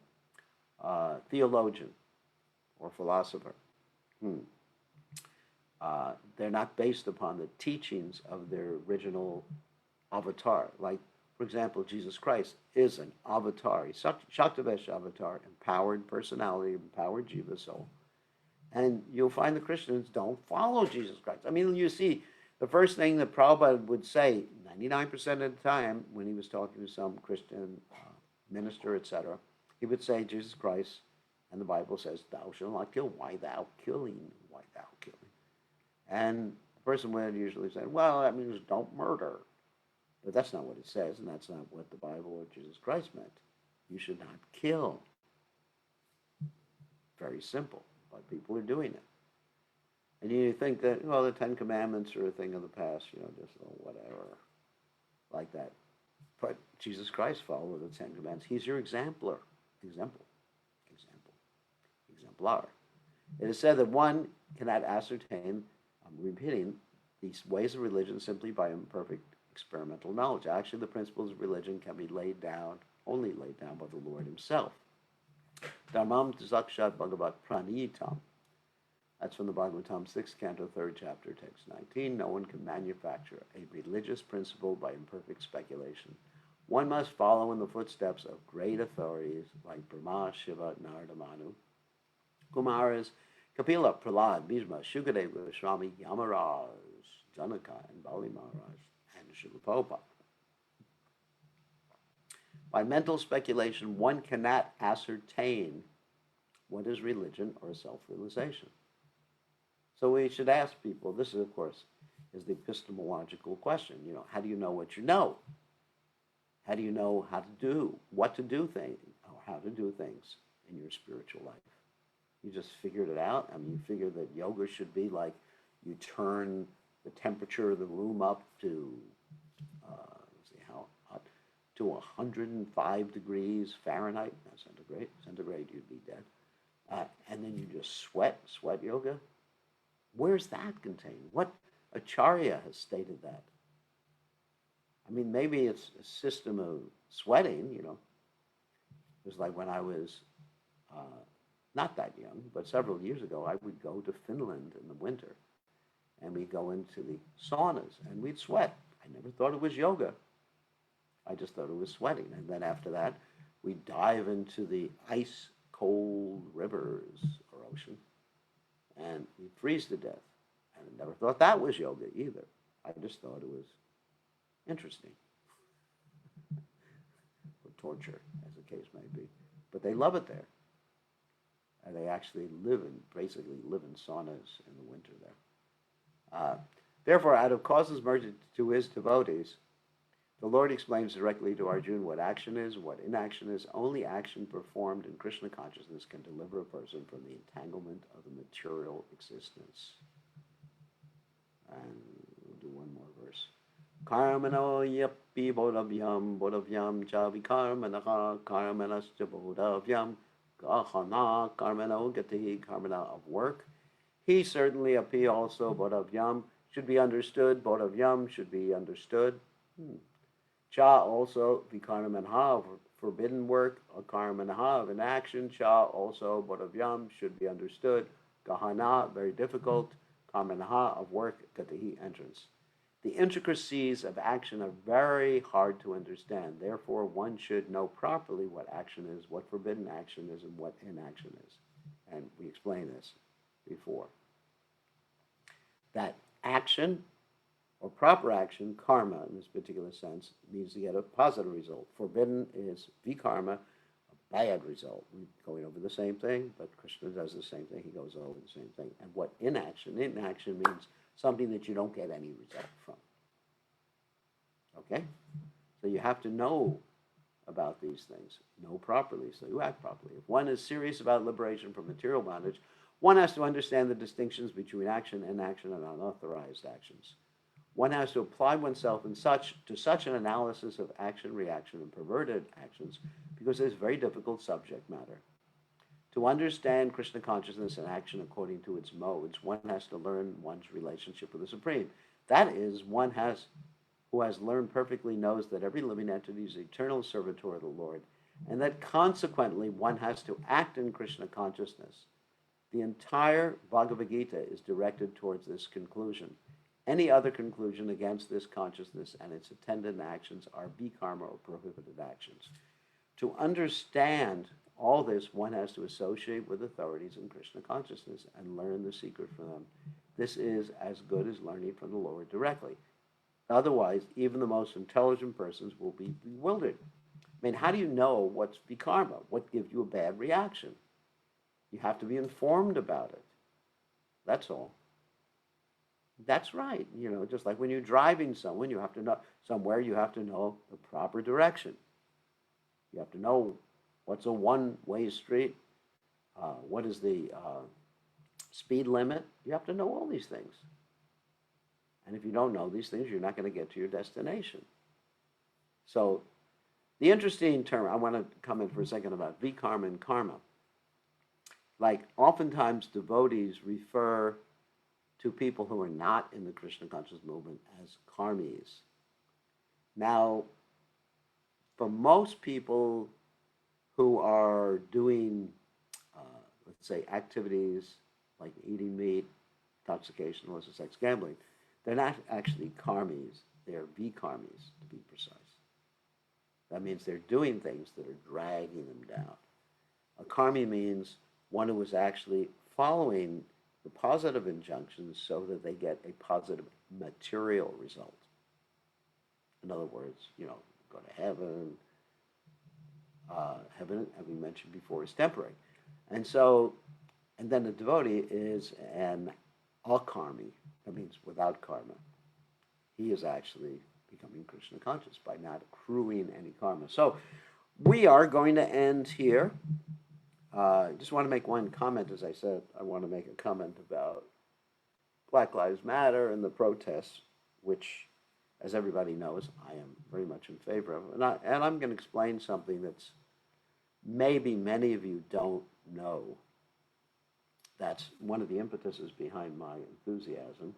theologian or philosopher. They're not based upon the teachings of their original avatar. Like For example, Jesus Christ is an avatar, Shaktavesh avatar, empowered personality, empowered jiva soul. And you'll find the Christians don't follow Jesus Christ. I mean, you see, the first thing that Prabhupada would say 99% of the time when he was talking to some Christian minister, etc., he would say, Jesus Christ, and the Bible says, thou shalt not kill. Why thou killing? Why thou killing? And the person would usually say, well, that means don't murder. But that's not what it says, and that's not what the Bible or Jesus Christ meant. You should not kill. Very simple, but people are doing it. And you think that, well, the Ten Commandments are a thing of the past, just whatever, like that. But Jesus Christ followed the Ten Commandments. He's your exemplar. Exemplar. It is said that one cannot ascertain, I'm repeating, these ways of religion simply by imperfect experimental knowledge. Actually, the principles of religion can be only laid down by the Lord himself. Dharmam Zakshat Bhagavad Pranitam. That's from the Bhagavatam, 6th canto, 3rd chapter, text 19. No one can manufacture a religious principle by imperfect speculation. One must follow in the footsteps of great authorities like Brahma, Shiva, Narada, Manu, Kumaras, Kapila, Prahlad, Bhishma, Shukadeva, Goswami, Yamaraj, Janaka, and Bali Maharaj, and Srila Prabhupada. By mental speculation, one cannot ascertain what is religion or self-realization. So we should ask people, this is, of course, is the epistemological question. How do you know what you know? How do you know what to do things, or how to do things in your spiritual life? You just figured it out? I mean, you figure that yoga should be like you turn the temperature of the room up to, to 105 degrees Fahrenheit, not centigrade. Centigrade, you'd be dead. And then you just sweat yoga? Where's that contained? What acharya has stated that? I mean, maybe it's a system of sweating, It was like when I was not that young, but several years ago, I would go to Finland in the winter, and we'd go into the saunas, and we'd sweat. I never thought it was yoga. I just thought it was sweating. And then after that, we'd dive into the ice-cold rivers or ocean, and we'd freeze to death. And I never thought that was yoga either. I just thought it was interesting. Or torture, as the case may be. But they love it there. And they actually basically live in saunas in the winter there. Therefore, out of causes merged to his devotees, the Lord explains directly to Arjuna what action is, what inaction is. Only action performed in Krishna consciousness can deliver a person from the entanglement of the material existence. And we'll do one more verse. Karmano yapi bodhavyam cha vikarmanaha karmanascha bodhavyam gahana karmano gati karmana of work. He certainly api also bodhavyam should be understood. Bodhavyam should be understood. Cha also vikarmanaha of forbidden work. Akarmanaha of inaction. Cha also bodhavyam should be understood. Gahana, very difficult. Karmanaha of work. Gatihi, entrance. The intricacies of action are very hard to understand. Therefore, one should know properly what action is, what forbidden action is, and what inaction is. And we explained this before. That action, or proper action, karma in this particular sense, means to get a positive result. Forbidden is vikarma, a bad result. We're going over the same thing, but Krishna does the same thing. He goes over the same thing. And what inaction means something that you don't get any result from. Okay? So you have to know about these things, know properly, so you act properly. If one is serious about liberation from material bondage, one has to understand the distinctions between action, inaction, and unauthorized actions. One has to apply oneself to such an analysis of action, reaction, and perverted actions because it's very difficult subject matter. To understand Krishna consciousness and action according to its modes, one has to learn one's relationship with the Supreme. That is, who has learned perfectly knows that every living entity is eternal servitor of the Lord, and that consequently one has to act in Krishna consciousness. The entire Bhagavad Gita is directed towards this conclusion. Any other conclusion against this consciousness and its attendant actions are karma or prohibited actions. To understand all this, one has to associate with authorities in Krishna consciousness and learn the secret from them. This is as good as learning from the Lord directly. Otherwise, even the most intelligent persons will be bewildered. I mean, how do you know what's karma? What gives you a bad reaction? You have to be informed about it. That's all. That's right. Just like when you're driving somewhere, you have to know the proper direction. You have to know what's a one-way street, what is the speed limit. You have to know all these things. And if you don't know these things, you're not going to get to your destination. So the interesting term, I want to comment for a second about vikarma and karma. Like, oftentimes devotees refer to people who are not in the Krishna conscious movement as karmis. Now, for most people who are doing, let's say, activities like eating meat, intoxication, illicit sex, gambling, they're not actually karmis, they're vikarmis, to be precise. That means they're doing things that are dragging them down. A karmi means one who is actually following the positive injunctions so that they get a positive material result. In other words, go to heaven. Heaven, as we mentioned before, is temporary. And then the devotee is an akarmi. That means without karma. He is actually becoming Krishna conscious by not accruing any karma. So we are going to end here. I just want to make one comment. As I said, I want to make a comment about Black Lives Matter and the protests, which, as everybody knows, I am very much in favor of. And I'm going to explain something that's maybe many of you don't know. That's one of the impetuses behind my enthusiasm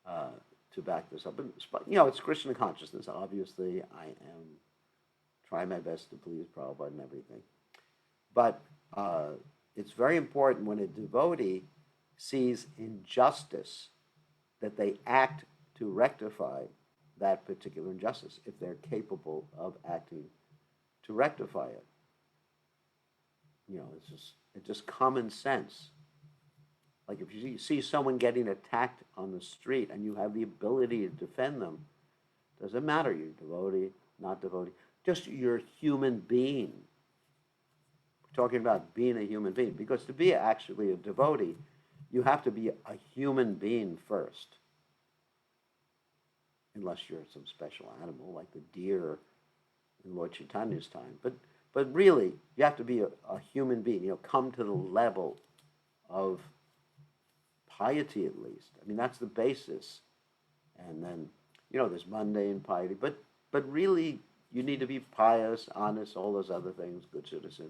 to back this up. It's Krishna consciousness. Obviously, I am trying my best to please Prabhupada and everything. But it's very important when a devotee sees injustice that they act to rectify that particular injustice, if they're capable of acting to rectify it. It's just common sense. Like, if you see someone getting attacked on the street and you have the ability to defend them, doesn't matter, you're devotee, not devotee, just you're a human being. We're talking about being a human being, because to be actually a devotee, you have to be a human being first. Unless you're some special animal like the deer in Lord Chaitanya's time. But really, you have to be a human being, come to the level of piety at least. I mean, that's the basis. And then, there's mundane piety. But really, you need to be pious, honest, all those other things, good citizen,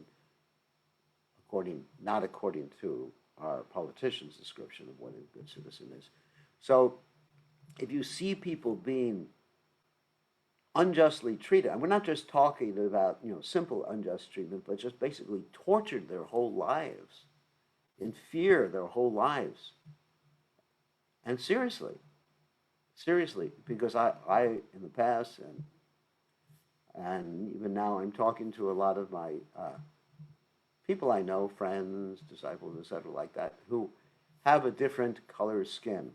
not according to our politicians' description of what a good citizen is. So if you see people being unjustly treated, and we're not just talking about simple unjust treatment, but just basically tortured their whole lives, in fear their whole lives, and seriously, because I in the past and even now, I'm talking to a lot of my people I know, friends, disciples, etc., like that, who have a different color skin.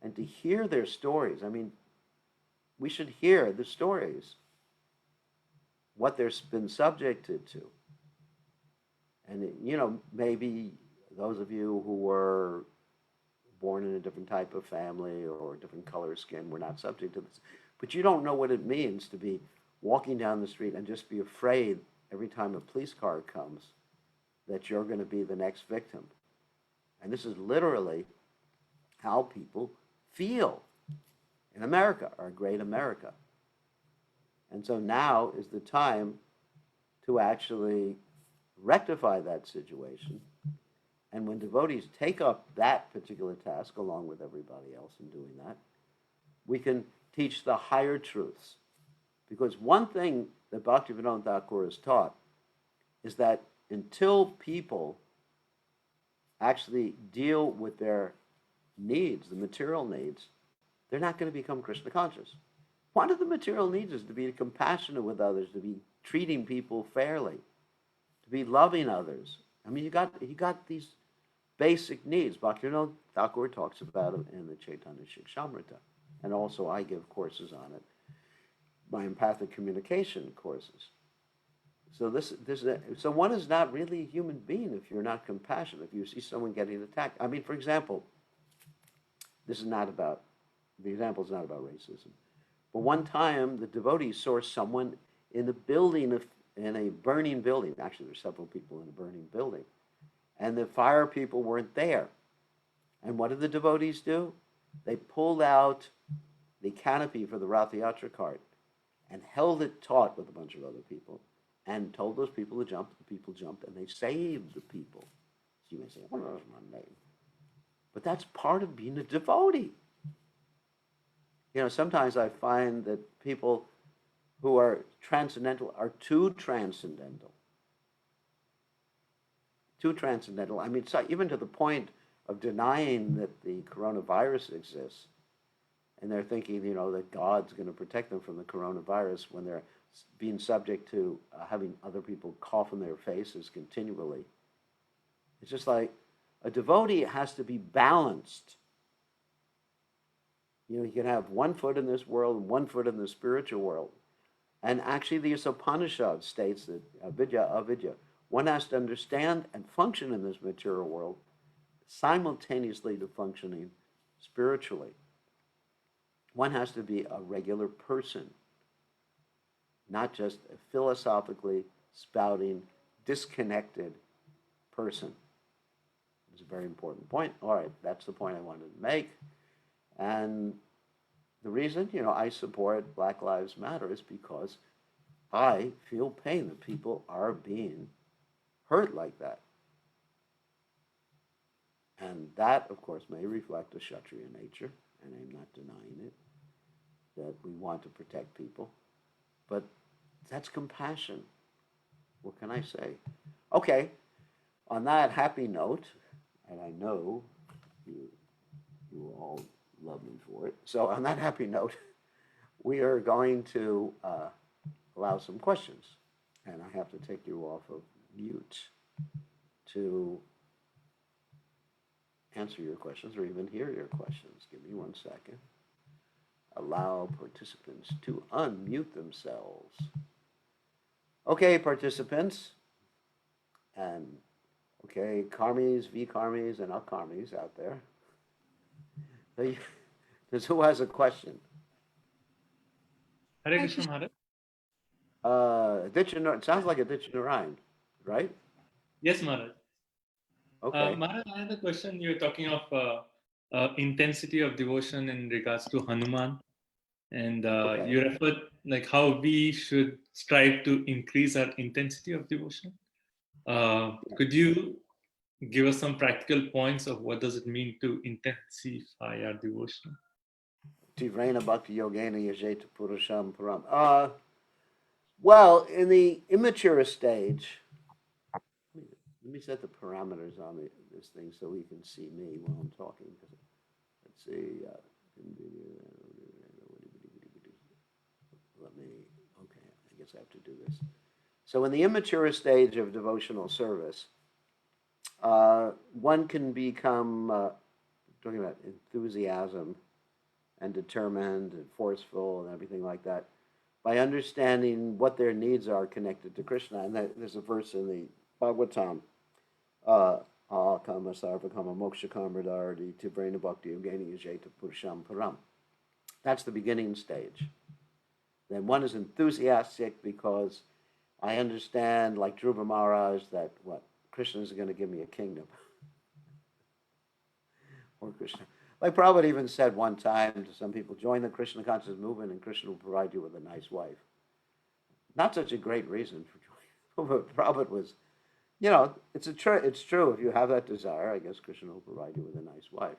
And to hear their stories, I mean, we should hear the stories, what they've been subjected to. And, maybe those of you who were born in a different type of family or a different color skin were not subject to this. But you don't know what it means to be walking down the street and just be afraid every time a police car comes that you're going to be the next victim. And this is literally how people feel in America, our great America. And so now is the time to actually rectify that situation. And when devotees take up that particular task along with everybody else in doing that, we can teach the higher truths. Because one thing that Bhaktivinoda Thakur has taught is that until people actually deal with their needs, the material needs, they're not going to become Krishna conscious. One of the material needs is to be compassionate with others, to be treating people fairly, to be loving others. I mean, you got these basic needs. Bhaktivinoda Thakur talks about it in the Chaitanya Shikshamrita, and also I give courses on it, my empathic communication courses. So so one is not really a human being if you're not compassionate. If you see someone getting attacked, I mean, for example, the example is not about racism. But one time, the devotees saw someone in a burning building. Actually, there's several people in a burning building, and the fire people weren't there. And what did the devotees do? They pulled out the canopy for the Rath Yatra cart and held it taut with a bunch of other people, and told those people to jump. The people jumped, and they saved the people. So you may say, "Oh, that's my name," but that's part of being a devotee. Sometimes I find that people who are transcendental are too transcendental. Too transcendental. I mean, so even to the point of denying that the coronavirus exists. And they're thinking, that God's going to protect them from the coronavirus when they're being subject to having other people cough in their faces continually. It's just like a devotee has to be balanced. You can have one foot in this world and one foot in the spiritual world. And actually, the Upanishad states that avidya, one has to understand and function in this material world simultaneously to functioning spiritually. One has to be a regular person, not just a philosophically spouting, disconnected person. It's a very important point. All right, that's the point I wanted to make. And the reason, I support Black Lives Matter is because I feel pain that people are being hurt like that. And that, of course, may reflect a Kshatriya nature, and I'm not denying it, that we want to protect people. But that's compassion. What can I say? Okay, on that happy note, and I know you all love me for it. So on that happy note, we are going to allow some questions. And I have to take you off of mute to answer your questions or even hear your questions. Give me 1 second. Allow participants to unmute themselves. Okay, participants. And okay, karmis, V-karmis, and akarmis out there. Who has a question? Hare Krishna Maharaj. It sounds like a Ditchinarayan, right? Yes, Maharaj. Okay. Maharaj, I had a question. You were talking of intensity of devotion in regards to Hanuman. And Okay. you referred like how we should strive to increase our intensity of devotion. Could you give us some practical points of what does it mean to intensify our devotion? Tivrena bhakti yogena yajeta purusham param. Well, in the immature stage, let me set the parameters on this thing so we can see me while I'm talking. Let's see. Okay, I guess I have to do this. So in the immature stage of devotional service, one can become, talking about enthusiasm and determined and forceful and everything like that, by understanding what their needs are connected to Krishna. And there's a verse in the Bhagavatam, kama sarva kama moksha kamradharati tivrena bhakti yogeni yajeta purusham param. That's the beginning stage. Then one is enthusiastic because I understand, like Dhruva Maharaj, that Krishna is going to give me a kingdom. Or Krishna. Like Prabhupada even said one time to some people, join the Krishna consciousness movement and Krishna will provide you with a nice wife. Not such a great reason for joining. But Prabhupada was, it's true. If you have that desire, I guess Krishna will provide you with a nice wife.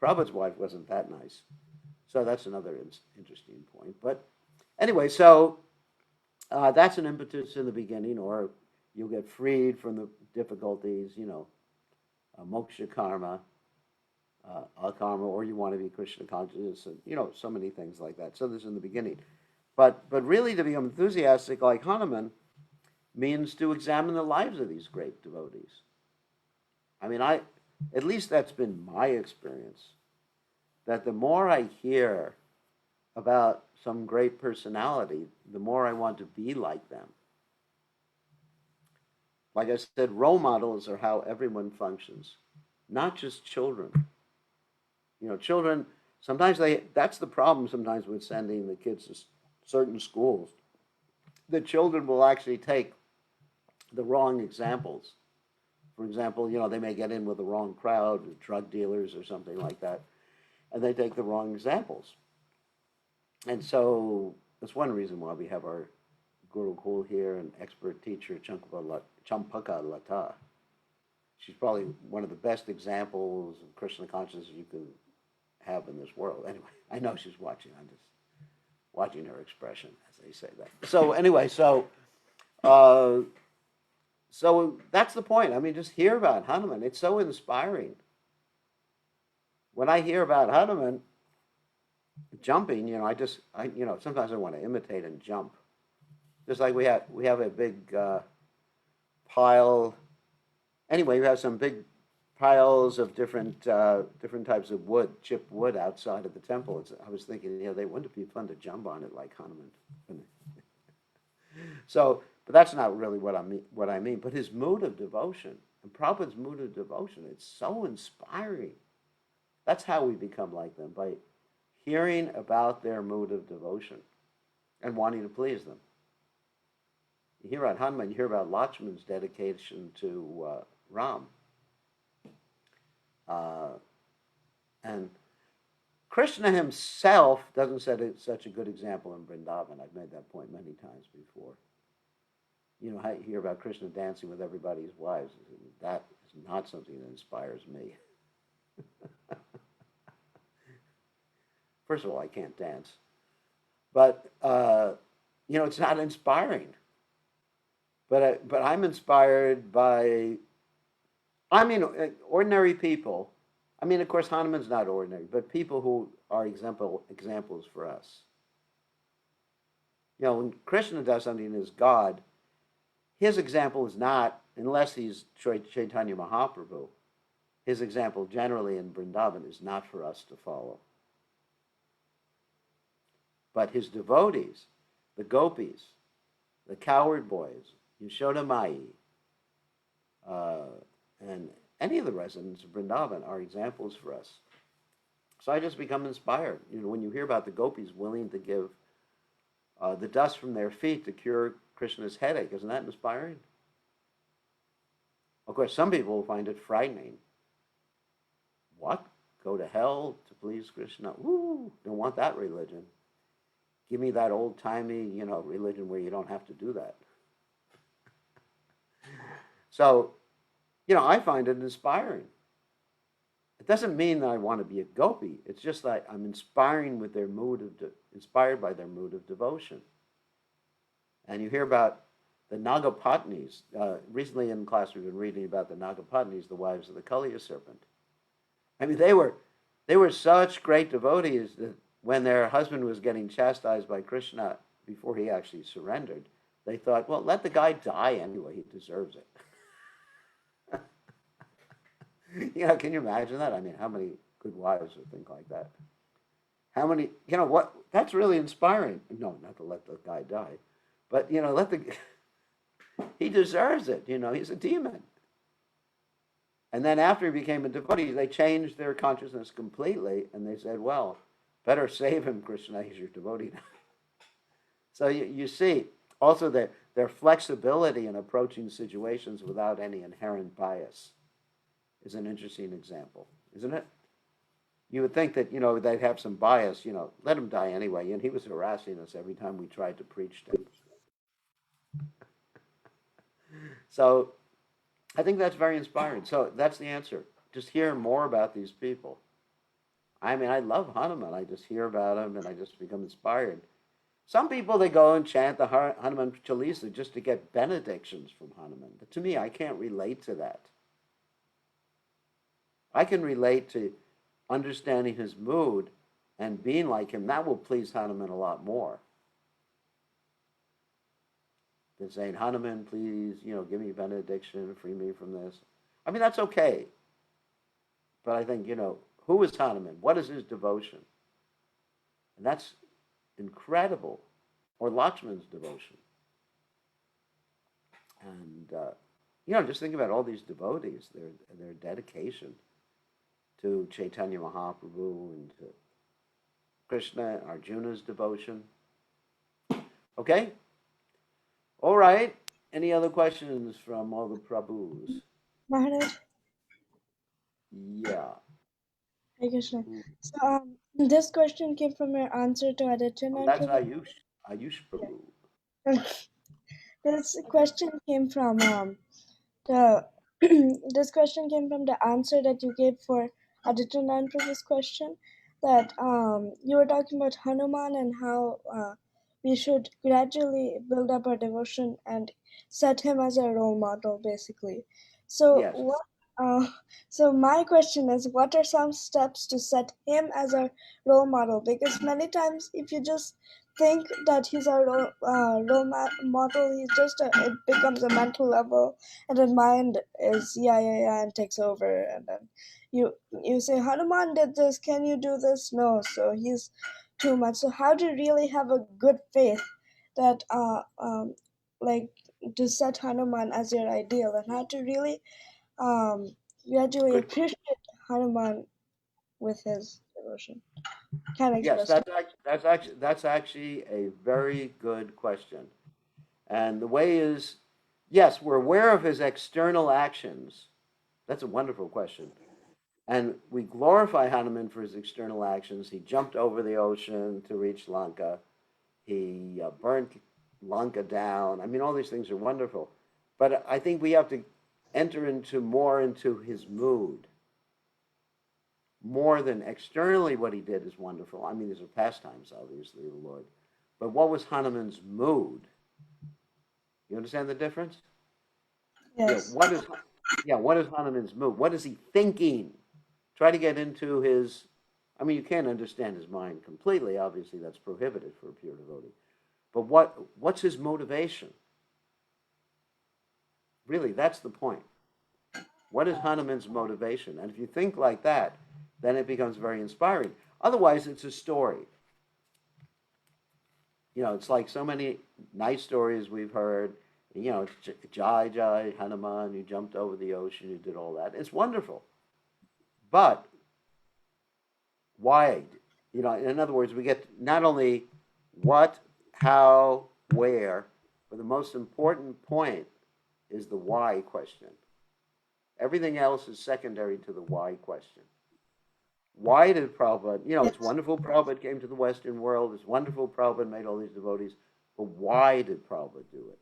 Prabhupada's wife wasn't that nice. So that's another interesting point. But anyway, so that's an impetus in the beginning, or you'll get freed from the difficulties, moksha karma. akarma, or you want to be Krishna conscious, and so many things like that. So this is in the beginning, but really to become enthusiastic like Hanuman means to examine the lives of these great devotees. I mean, at least that's been my experience. That the more I hear about some great personality, the more I want to be like them. Like I said, role models are how everyone functions, not just children. Children, sometimes that's the problem sometimes with sending the kids to certain schools. The children will actually take the wrong examples. For example, they may get in with the wrong crowd, with drug dealers or something like that, and they take the wrong examples. And so that's one reason why we have our Gurukul here, an expert teacher, Champaka Lata. She's probably one of the best examples of Krishna consciousness you can have in this world. Anyway, I know she's watching. I'm just watching her expression as they say that. So anyway, so that's the point. I mean, just hear about Hanuman. It's so inspiring. When I hear about Hanuman jumping, sometimes I want to imitate and jump. Just like we have a big pile. Anyway, we have some big piles of different types of wood, chipped wood outside of the temple. I was thinking, they wouldn't it be fun to jump on it like Hanuman? So, but that's not really what I mean. But his mood of devotion, and Prabhupada's mood of devotion, it's so inspiring. That's how we become like them, by hearing about their mood of devotion and wanting to please them. You hear about Hanuman, you hear about Lakshman's dedication to Ram. And Krishna himself doesn't set such a good example in Vrindavan. I've made that point many times before. I hear about Krishna dancing with everybody's wives. That is not something that inspires me. First of all, I can't dance. But, it's not inspiring. But I'm inspired by, ordinary people. Of course, Hanuman's not ordinary, but people who are examples for us. When Krishna does something as God, his example is not, unless he's Chaitanya Mahaprabhu, his example generally in Vrindavan is not for us to follow. But his devotees, the gopis, the cowherd boys, Yashoda Mai, and any of the residents of Vrindavan are examples for us. So I just become inspired. When you hear about the gopis willing to give the dust from their feet to cure Krishna's headache, isn't that inspiring? Of course, some people will find it frightening. What? Go to hell to please Krishna? Ooh, don't want that religion. Give me that old-timey, religion where you don't have to do that. So, I find it inspiring. It doesn't mean that I want to be a gopi. It's just that I'm inspired by their mood of devotion. And you hear about the Nagapatnis. Recently in class we've been reading about the Nagapatnis, the wives of the Kaliya serpent. They were such great devotees that when their husband was getting chastised by Krishna before he actually surrendered, they thought, well, let the guy die anyway. He deserves it. Can you imagine that? How many good wives would think like that? How many, what? That's really inspiring. No, not to let the guy die, but, he deserves it. He's a demon. And then after he became a devotee, they changed their consciousness completely, and they said, well, better save him, Krishna, he's your devotee now. So you see, also their flexibility in approaching situations without any inherent bias is an interesting example, isn't it? You would think that, they'd have some bias, let him die anyway, and he was harassing us every time we tried to preach to him. So I think that's very inspiring. So that's the answer. Just hear more about these people. I love Hanuman. I just hear about him and I just become inspired. Some people, they go and chant the Hanuman Chalisa just to get benedictions from Hanuman. But to me, I can't relate to that. I can relate to understanding his mood and being like him, that will please Hanuman a lot more than saying, Hanuman, please, give me benediction, free me from this. I mean, that's okay. But I think, who is Hanuman? What is his devotion? And that's incredible. Or Lakshman's devotion. And, just think about all these devotees, their dedication to Chaitanya Mahaprabhu and to Krishna, Arjuna's devotion. Okay? All right. Any other questions from all the Prabhus? Maharaj, Yeah. Hare Krishna. So this question came from your answer to Aditya That's Prabhu. Ayush Prabhu. This question came from the this question came from the answer that you gave for Aditya Prabhu's question, that you were talking about Hanuman and how we should gradually build up our devotion and set him as a role model, basically. So Yes. so my question is, what are some steps to set him as a role model? Because many times, if you just think that he's a model, it becomes a mental level, and then mind is yeah and takes over, and then you say, Hanuman did this, can you do this? No, so he's too much. So how to really have a good faith that like to set Hanuman as your ideal, and how to really gradually Good. appreciate Hanuman with his devotion. Can I Yes, express that's actually a very good question. And the way is, yes, we're aware of his external actions. That's a wonderful question. And we glorify Hanuman for his external actions. He jumped over the ocean to reach Lanka. He burnt Lanka down. I mean, all these things are wonderful. But I think we have to enter more into his mood. More than externally what he did is wonderful. I mean, these are pastimes, obviously, the Lord. But what was Hanuman's mood? You understand the difference? Yes. What is Hanuman's mood? What is he thinking? Try to get into his, I mean, you can't understand his mind completely. Obviously, that's prohibited for a pure devotee. But what's his motivation? Really, that's the point. What is Hanuman's motivation? And if you think like that, then it becomes very inspiring. Otherwise, it's a story. It's like so many nice stories we've heard. Jai Jai, Hanuman, you jumped over the ocean, you did all that. It's wonderful. But why? In other words, we get not only what, how, where, but the most important point is the why question. Everything else is secondary to the why question. Why did Prabhupada, it's wonderful Prabhupada came to the Western world, it's wonderful Prabhupada made all these devotees, but why did Prabhupada do it?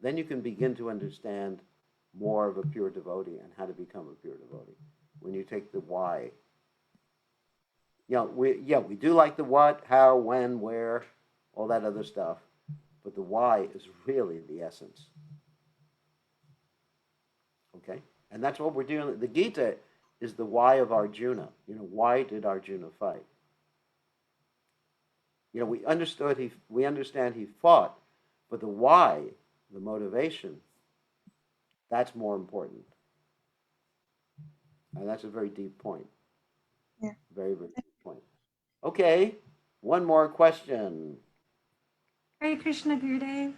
Then you can begin to understand more of a pure devotee and how to become a pure devotee when you take the why. We do like the what, how, when, where, all that other stuff, but the why is really the essence. Okay? And that's what we're doing. The Gita is the why of Arjuna. Why did Arjuna fight? We understand he fought, but the why, the motivation, that's more important. And that's a very deep point. Yeah. Very, very deep point. Okay, one more question. Hare Krishna, Gurudev.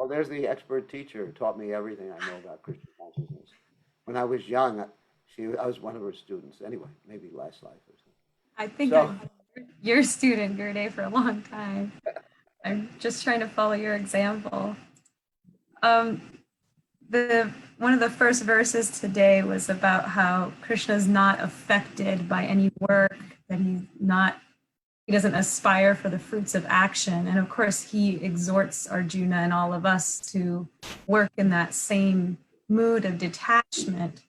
Oh, there's the expert teacher who taught me everything I know about Krishna consciousness. When I was young, I was one of her students. Anyway, maybe last life or something. I think I've been your student, Gurudev, for a long time. I'm just trying to follow your example. One of the first verses today was about how Krishna is not affected by any work, that he doesn't aspire for the fruits of action. And of course, he exhorts Arjuna and all of us to work in that same mood of detachment.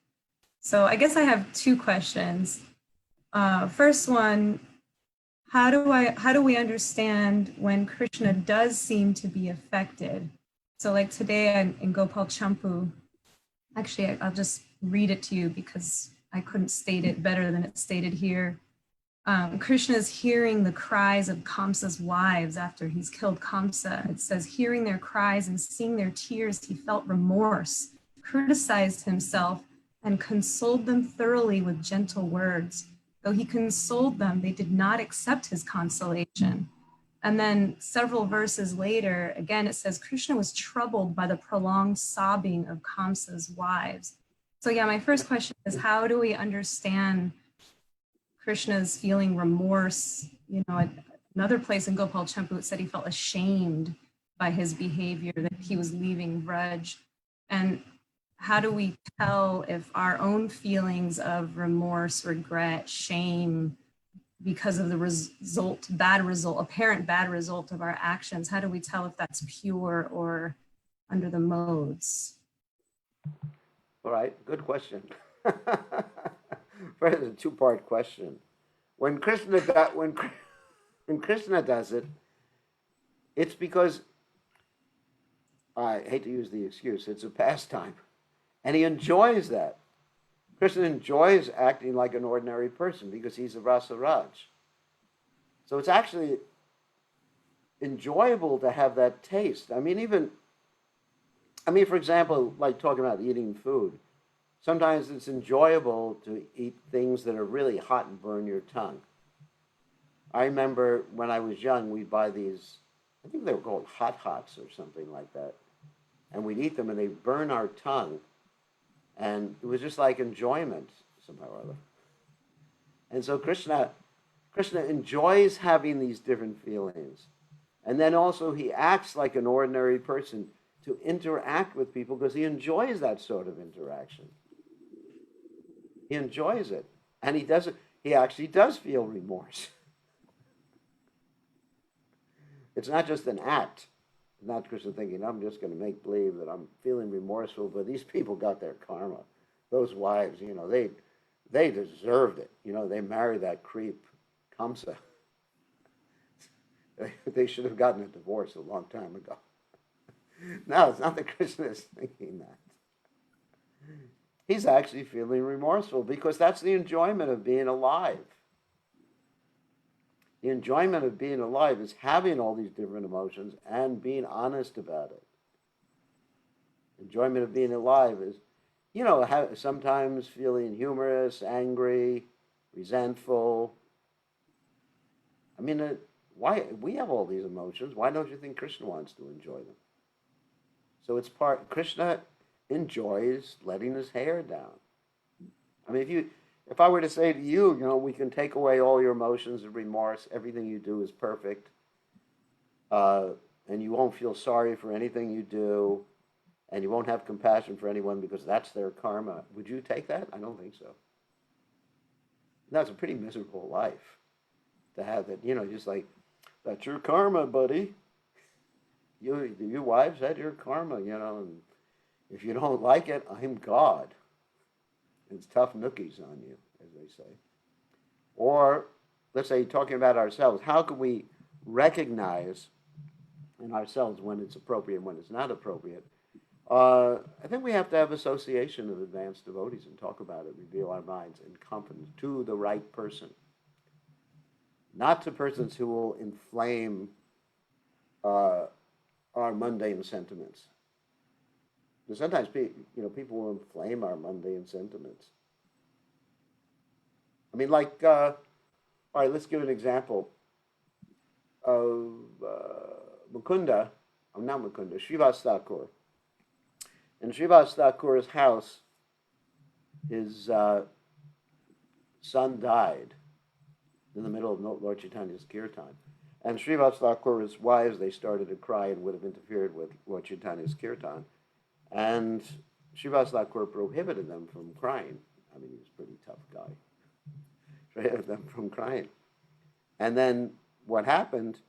So I guess I have two questions. First one, how do we understand when Krishna does seem to be affected? So like today in Gopal Champu, actually I'll just read it to you because I couldn't state it better than it's stated here. Krishna is hearing the cries of Kamsa's wives after he's killed Kamsa. It says, hearing their cries and seeing their tears, he felt remorse, criticized himself, and consoled them thoroughly with gentle words. Though he consoled them, they did not accept his consolation. And then several verses later, again, it says, Krishna was troubled by the prolonged sobbing of Kamsa's wives. So yeah, my first question is, how do we understand Krishna's feeling remorse? You know, at another place in Gopal Champu, it said he felt ashamed by his behavior, that he was leaving Vraj. And how do we tell if our own feelings of remorse, regret, shame, because of the apparent bad result of our actions, how do we tell if that's pure or under the modes? All right, good question. First, a two-part question. When Krishna does it, it's because, I hate to use the excuse, it's a pastime, and he enjoys that. Krishna enjoys acting like an ordinary person because he's a Rasa Raj. So it's actually enjoyable to have that taste. I mean, for example, like talking about eating food, sometimes it's enjoyable to eat things that are really hot and burn your tongue. I remember when I was young, we'd buy these, I think they were called hot hots or something like that. And we'd eat them and they burn our tongue. And it was just like enjoyment somehow or other. And so Krishna enjoys having these different feelings. And then also he acts like an ordinary person to interact with people because he enjoys that sort of interaction. He enjoys it. And he actually does feel remorse. It's not just an act. It's not Krishna thinking, I'm just going to make believe that I'm feeling remorseful, but these people got their karma. Those wives, they deserved it. They married that creep, Kamsa. They should have gotten a divorce a long time ago. No, it's not that Krishna is thinking that. He's actually feeling remorseful because that's the enjoyment of being alive. The enjoyment of being alive is having all these different emotions and being honest about it. Enjoyment of being alive is, sometimes feeling humorous, angry, resentful. I mean, why we have all these emotions? Why don't you think Krishna wants to enjoy them? So Krishna enjoys letting his hair down. I mean, if I were to say to you, we can take away all your emotions of remorse, everything you do is perfect, and you won't feel sorry for anything you do, and you won't have compassion for anyone because that's their karma. Would you take that? I don't think so. That's a pretty miserable life to have that, just like, that's your karma, buddy. You wives had your karma, and if you don't like it, I'm God. It's tough nookies on you, as they say. Or, let's say, talking about ourselves, how can we recognize in ourselves when it's appropriate and when it's not appropriate? I think we have to have association of advanced devotees and talk about it, reveal our minds in confidence to the right person. Not to persons who will inflame our mundane sentiments. Because sometimes people will inflame our mundane sentiments. I mean, all right, let's give an example of Srivas Thakur. In Srivas Thakur's house, his son died in the middle of Lord Chaitanya's kirtan. And Srivas Thakur's wives, they started to cry and would have interfered with Lord Chaitanya's kirtan. And Srivas Thakur prohibited them from crying. I mean, he was a pretty tough guy. Prohibited them from crying. And then what happened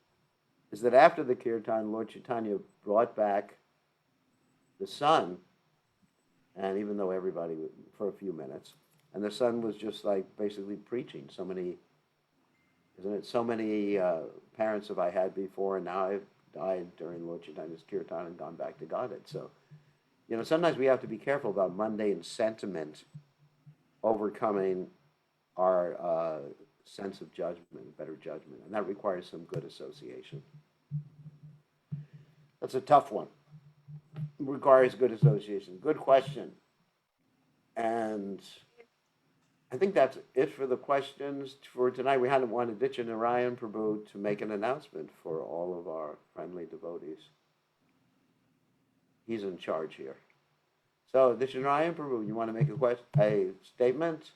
is that after the kirtan, Lord Chaitanya brought back the son, and even though everybody, for a few minutes, and the son was just like basically preaching. So many parents have I had before, and now I've died during Lord Chaitanya's kirtan and gone back to Godhead. So, sometimes we have to be careful about mundane sentiment overcoming our sense of judgment, better judgment, and that requires some good association. That's a tough one. It requires good association. Good question. And I think that's it for the questions for tonight. We hadn't wanted Ditya Narayan Prabhu to make an announcement for all of our friendly devotees. He's in charge here. So, Ditya Narayan Prabhu, you want to make a statement?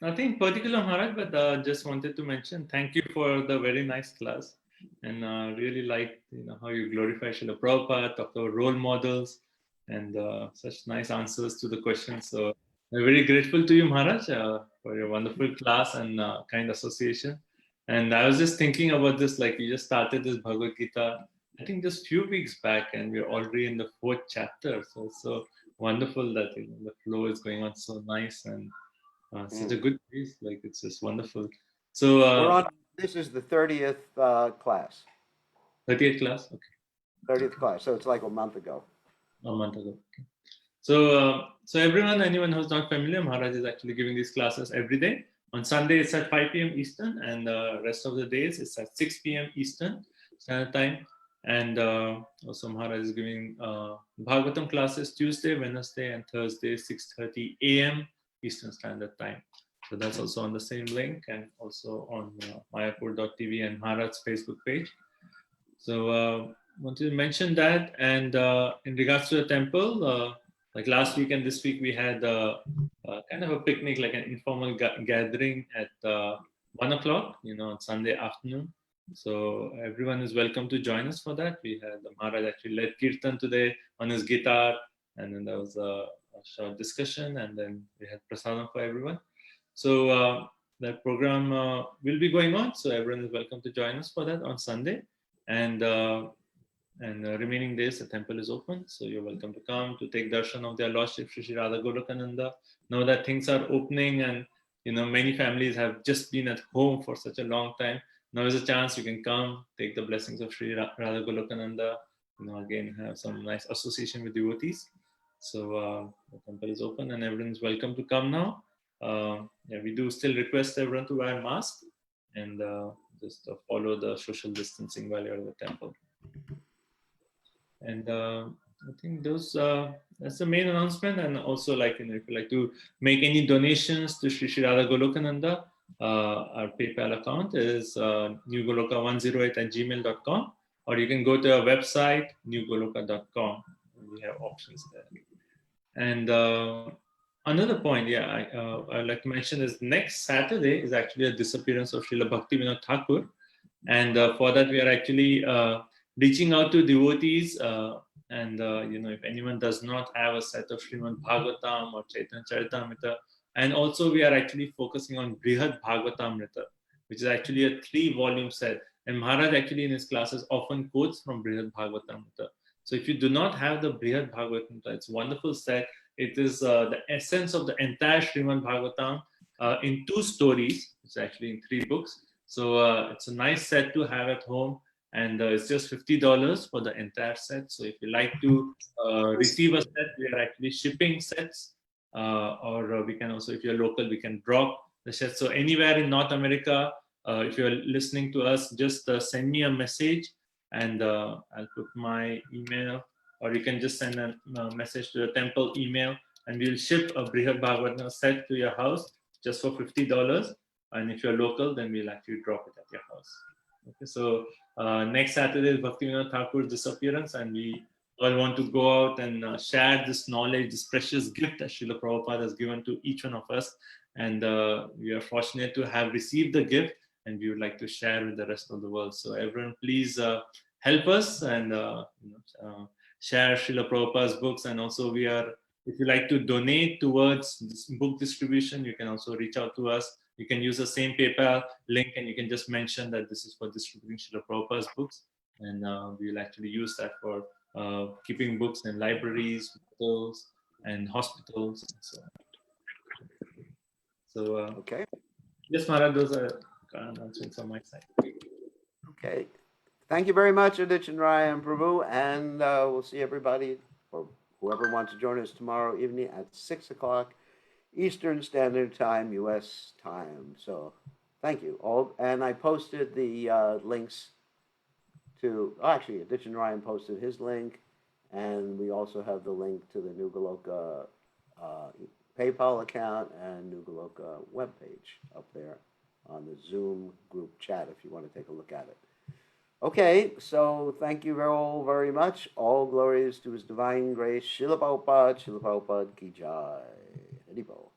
Nothing particular, Maharaj, but just wanted to mention thank you for the very nice class, and really liked how you glorify Srila Prabhupada, talk about role models, and such nice answers to the questions. So we're very grateful to you, Maharaj, for your wonderful class and kind association. And I was just thinking about this, like you just started this Bhagavad Gita, I think just few weeks back, and we're already in the 4th chapter. So it's so wonderful that the flow is going on so nice and such a good pace. Like it's just wonderful. So We're on. This is the 30th class. 30th class. Okay. 30th class. So it's like a month ago. A month ago. Okay. So anyone who's not familiar, Maharaj is actually giving these classes every day. On Sunday it's at 5 p.m. Eastern, and the rest of the days it's at 6 p.m. Eastern Standard Time. And also Maharaj is giving Bhagavatam classes Tuesday, Wednesday, and Thursday, 6:30 a.m. Eastern Standard Time. So that's also on the same link, and also on mayapur.tv and Maharaj's Facebook page. So wanted to mention that. And in regards to the temple, like last week and this week we had kind of a picnic, like an informal gathering at 1 o'clock, on Sunday afternoon. So everyone is welcome to join us for that. We had Maharaj actually led Kirtan today on his guitar, and then there was a short discussion, and then we had prasadam for everyone. So that program will be going on. So everyone is welcome to join us for that on Sunday. And remaining days, the temple is open. So you're welcome to come to take darshan of their Lordship, Shri Radha Golokananda. Now that things are opening, and many families have just been at home for such a long time. Now is a chance you can come, take the blessings of Shri Radha Golokananda, again have some nice association with devotees. So the temple is open and everyone is welcome to come now. We do still request everyone to wear masks and just follow the social distancing while you're at the temple. And I think that's the main announcement. And also, if you like to make any donations to Shri Radha Golokananda, our PayPal account is newgoloka108@gmail.com, or you can go to our website newgoloka.com. We have options there. And another point, I'd like to mention is next Saturday is actually a disappearance of Srila Bhaktivinoda Thakur, and for that we are actually reaching out to devotees, and if anyone does not have a set of Srimad Bhagavatam or Chaitanya Charitamrita, and also we are actually focusing on Brihad Bhagavatamrita, which is actually a 3-volume set. And Maharaj actually in his classes often quotes from Brihad Bhagavatamrita. So if you do not have the Brihad Bhagavatamrita, it's a wonderful set. It is the essence of the entire Srimad Bhagavatam in 2 stories. It's actually in 3 books. So it's a nice set to have at home. And it's just $50 for the entire set. So if you like to receive a set, we are actually shipping sets. Or we can also, if you're local, we can drop the set. So anywhere in North America, if you're listening to us, just send me a message, and I'll put my email, or you can just send a message to the temple email, and we'll ship a Brihad Bhagavatam set to your house just for $50. And if you're local, then we'll actually drop it at your house. Okay, so next Saturday is Bhaktivinoda Thakur's disappearance, and we all want to go out and share this knowledge, this precious gift that Srila Prabhupada has given to each one of us. And we are fortunate to have received the gift, and we would like to share with the rest of the world. So everyone, please help us and share Srila Prabhupada's books. And also if you like to donate towards this book distribution, you can also reach out to us. You can use the same PayPal link, and you can just mention that this is for distributing Srila Prabhupada's books. And we'll actually use that for keeping books in libraries, schools, and hospitals, and so on. So, okay. Yes, Maharaj, those are announcements on my side. Okay. Thank you very much, Aditya Narayan Prabhu, and we'll see everybody, or whoever wants to join us tomorrow evening at 6 o'clock Eastern Standard Time, U.S. time. So thank you all. And I posted the links to, actually, Aditya Ryan posted his link, and we also have the link to the New Goloka PayPal account and New Goloka webpage up there on the Zoom group chat if you want to take a look at it. Okay, so thank you all very much. All glories to His Divine Grace. Srila Prabhupada, Srila Prabhupada Ki Jai. Haribol.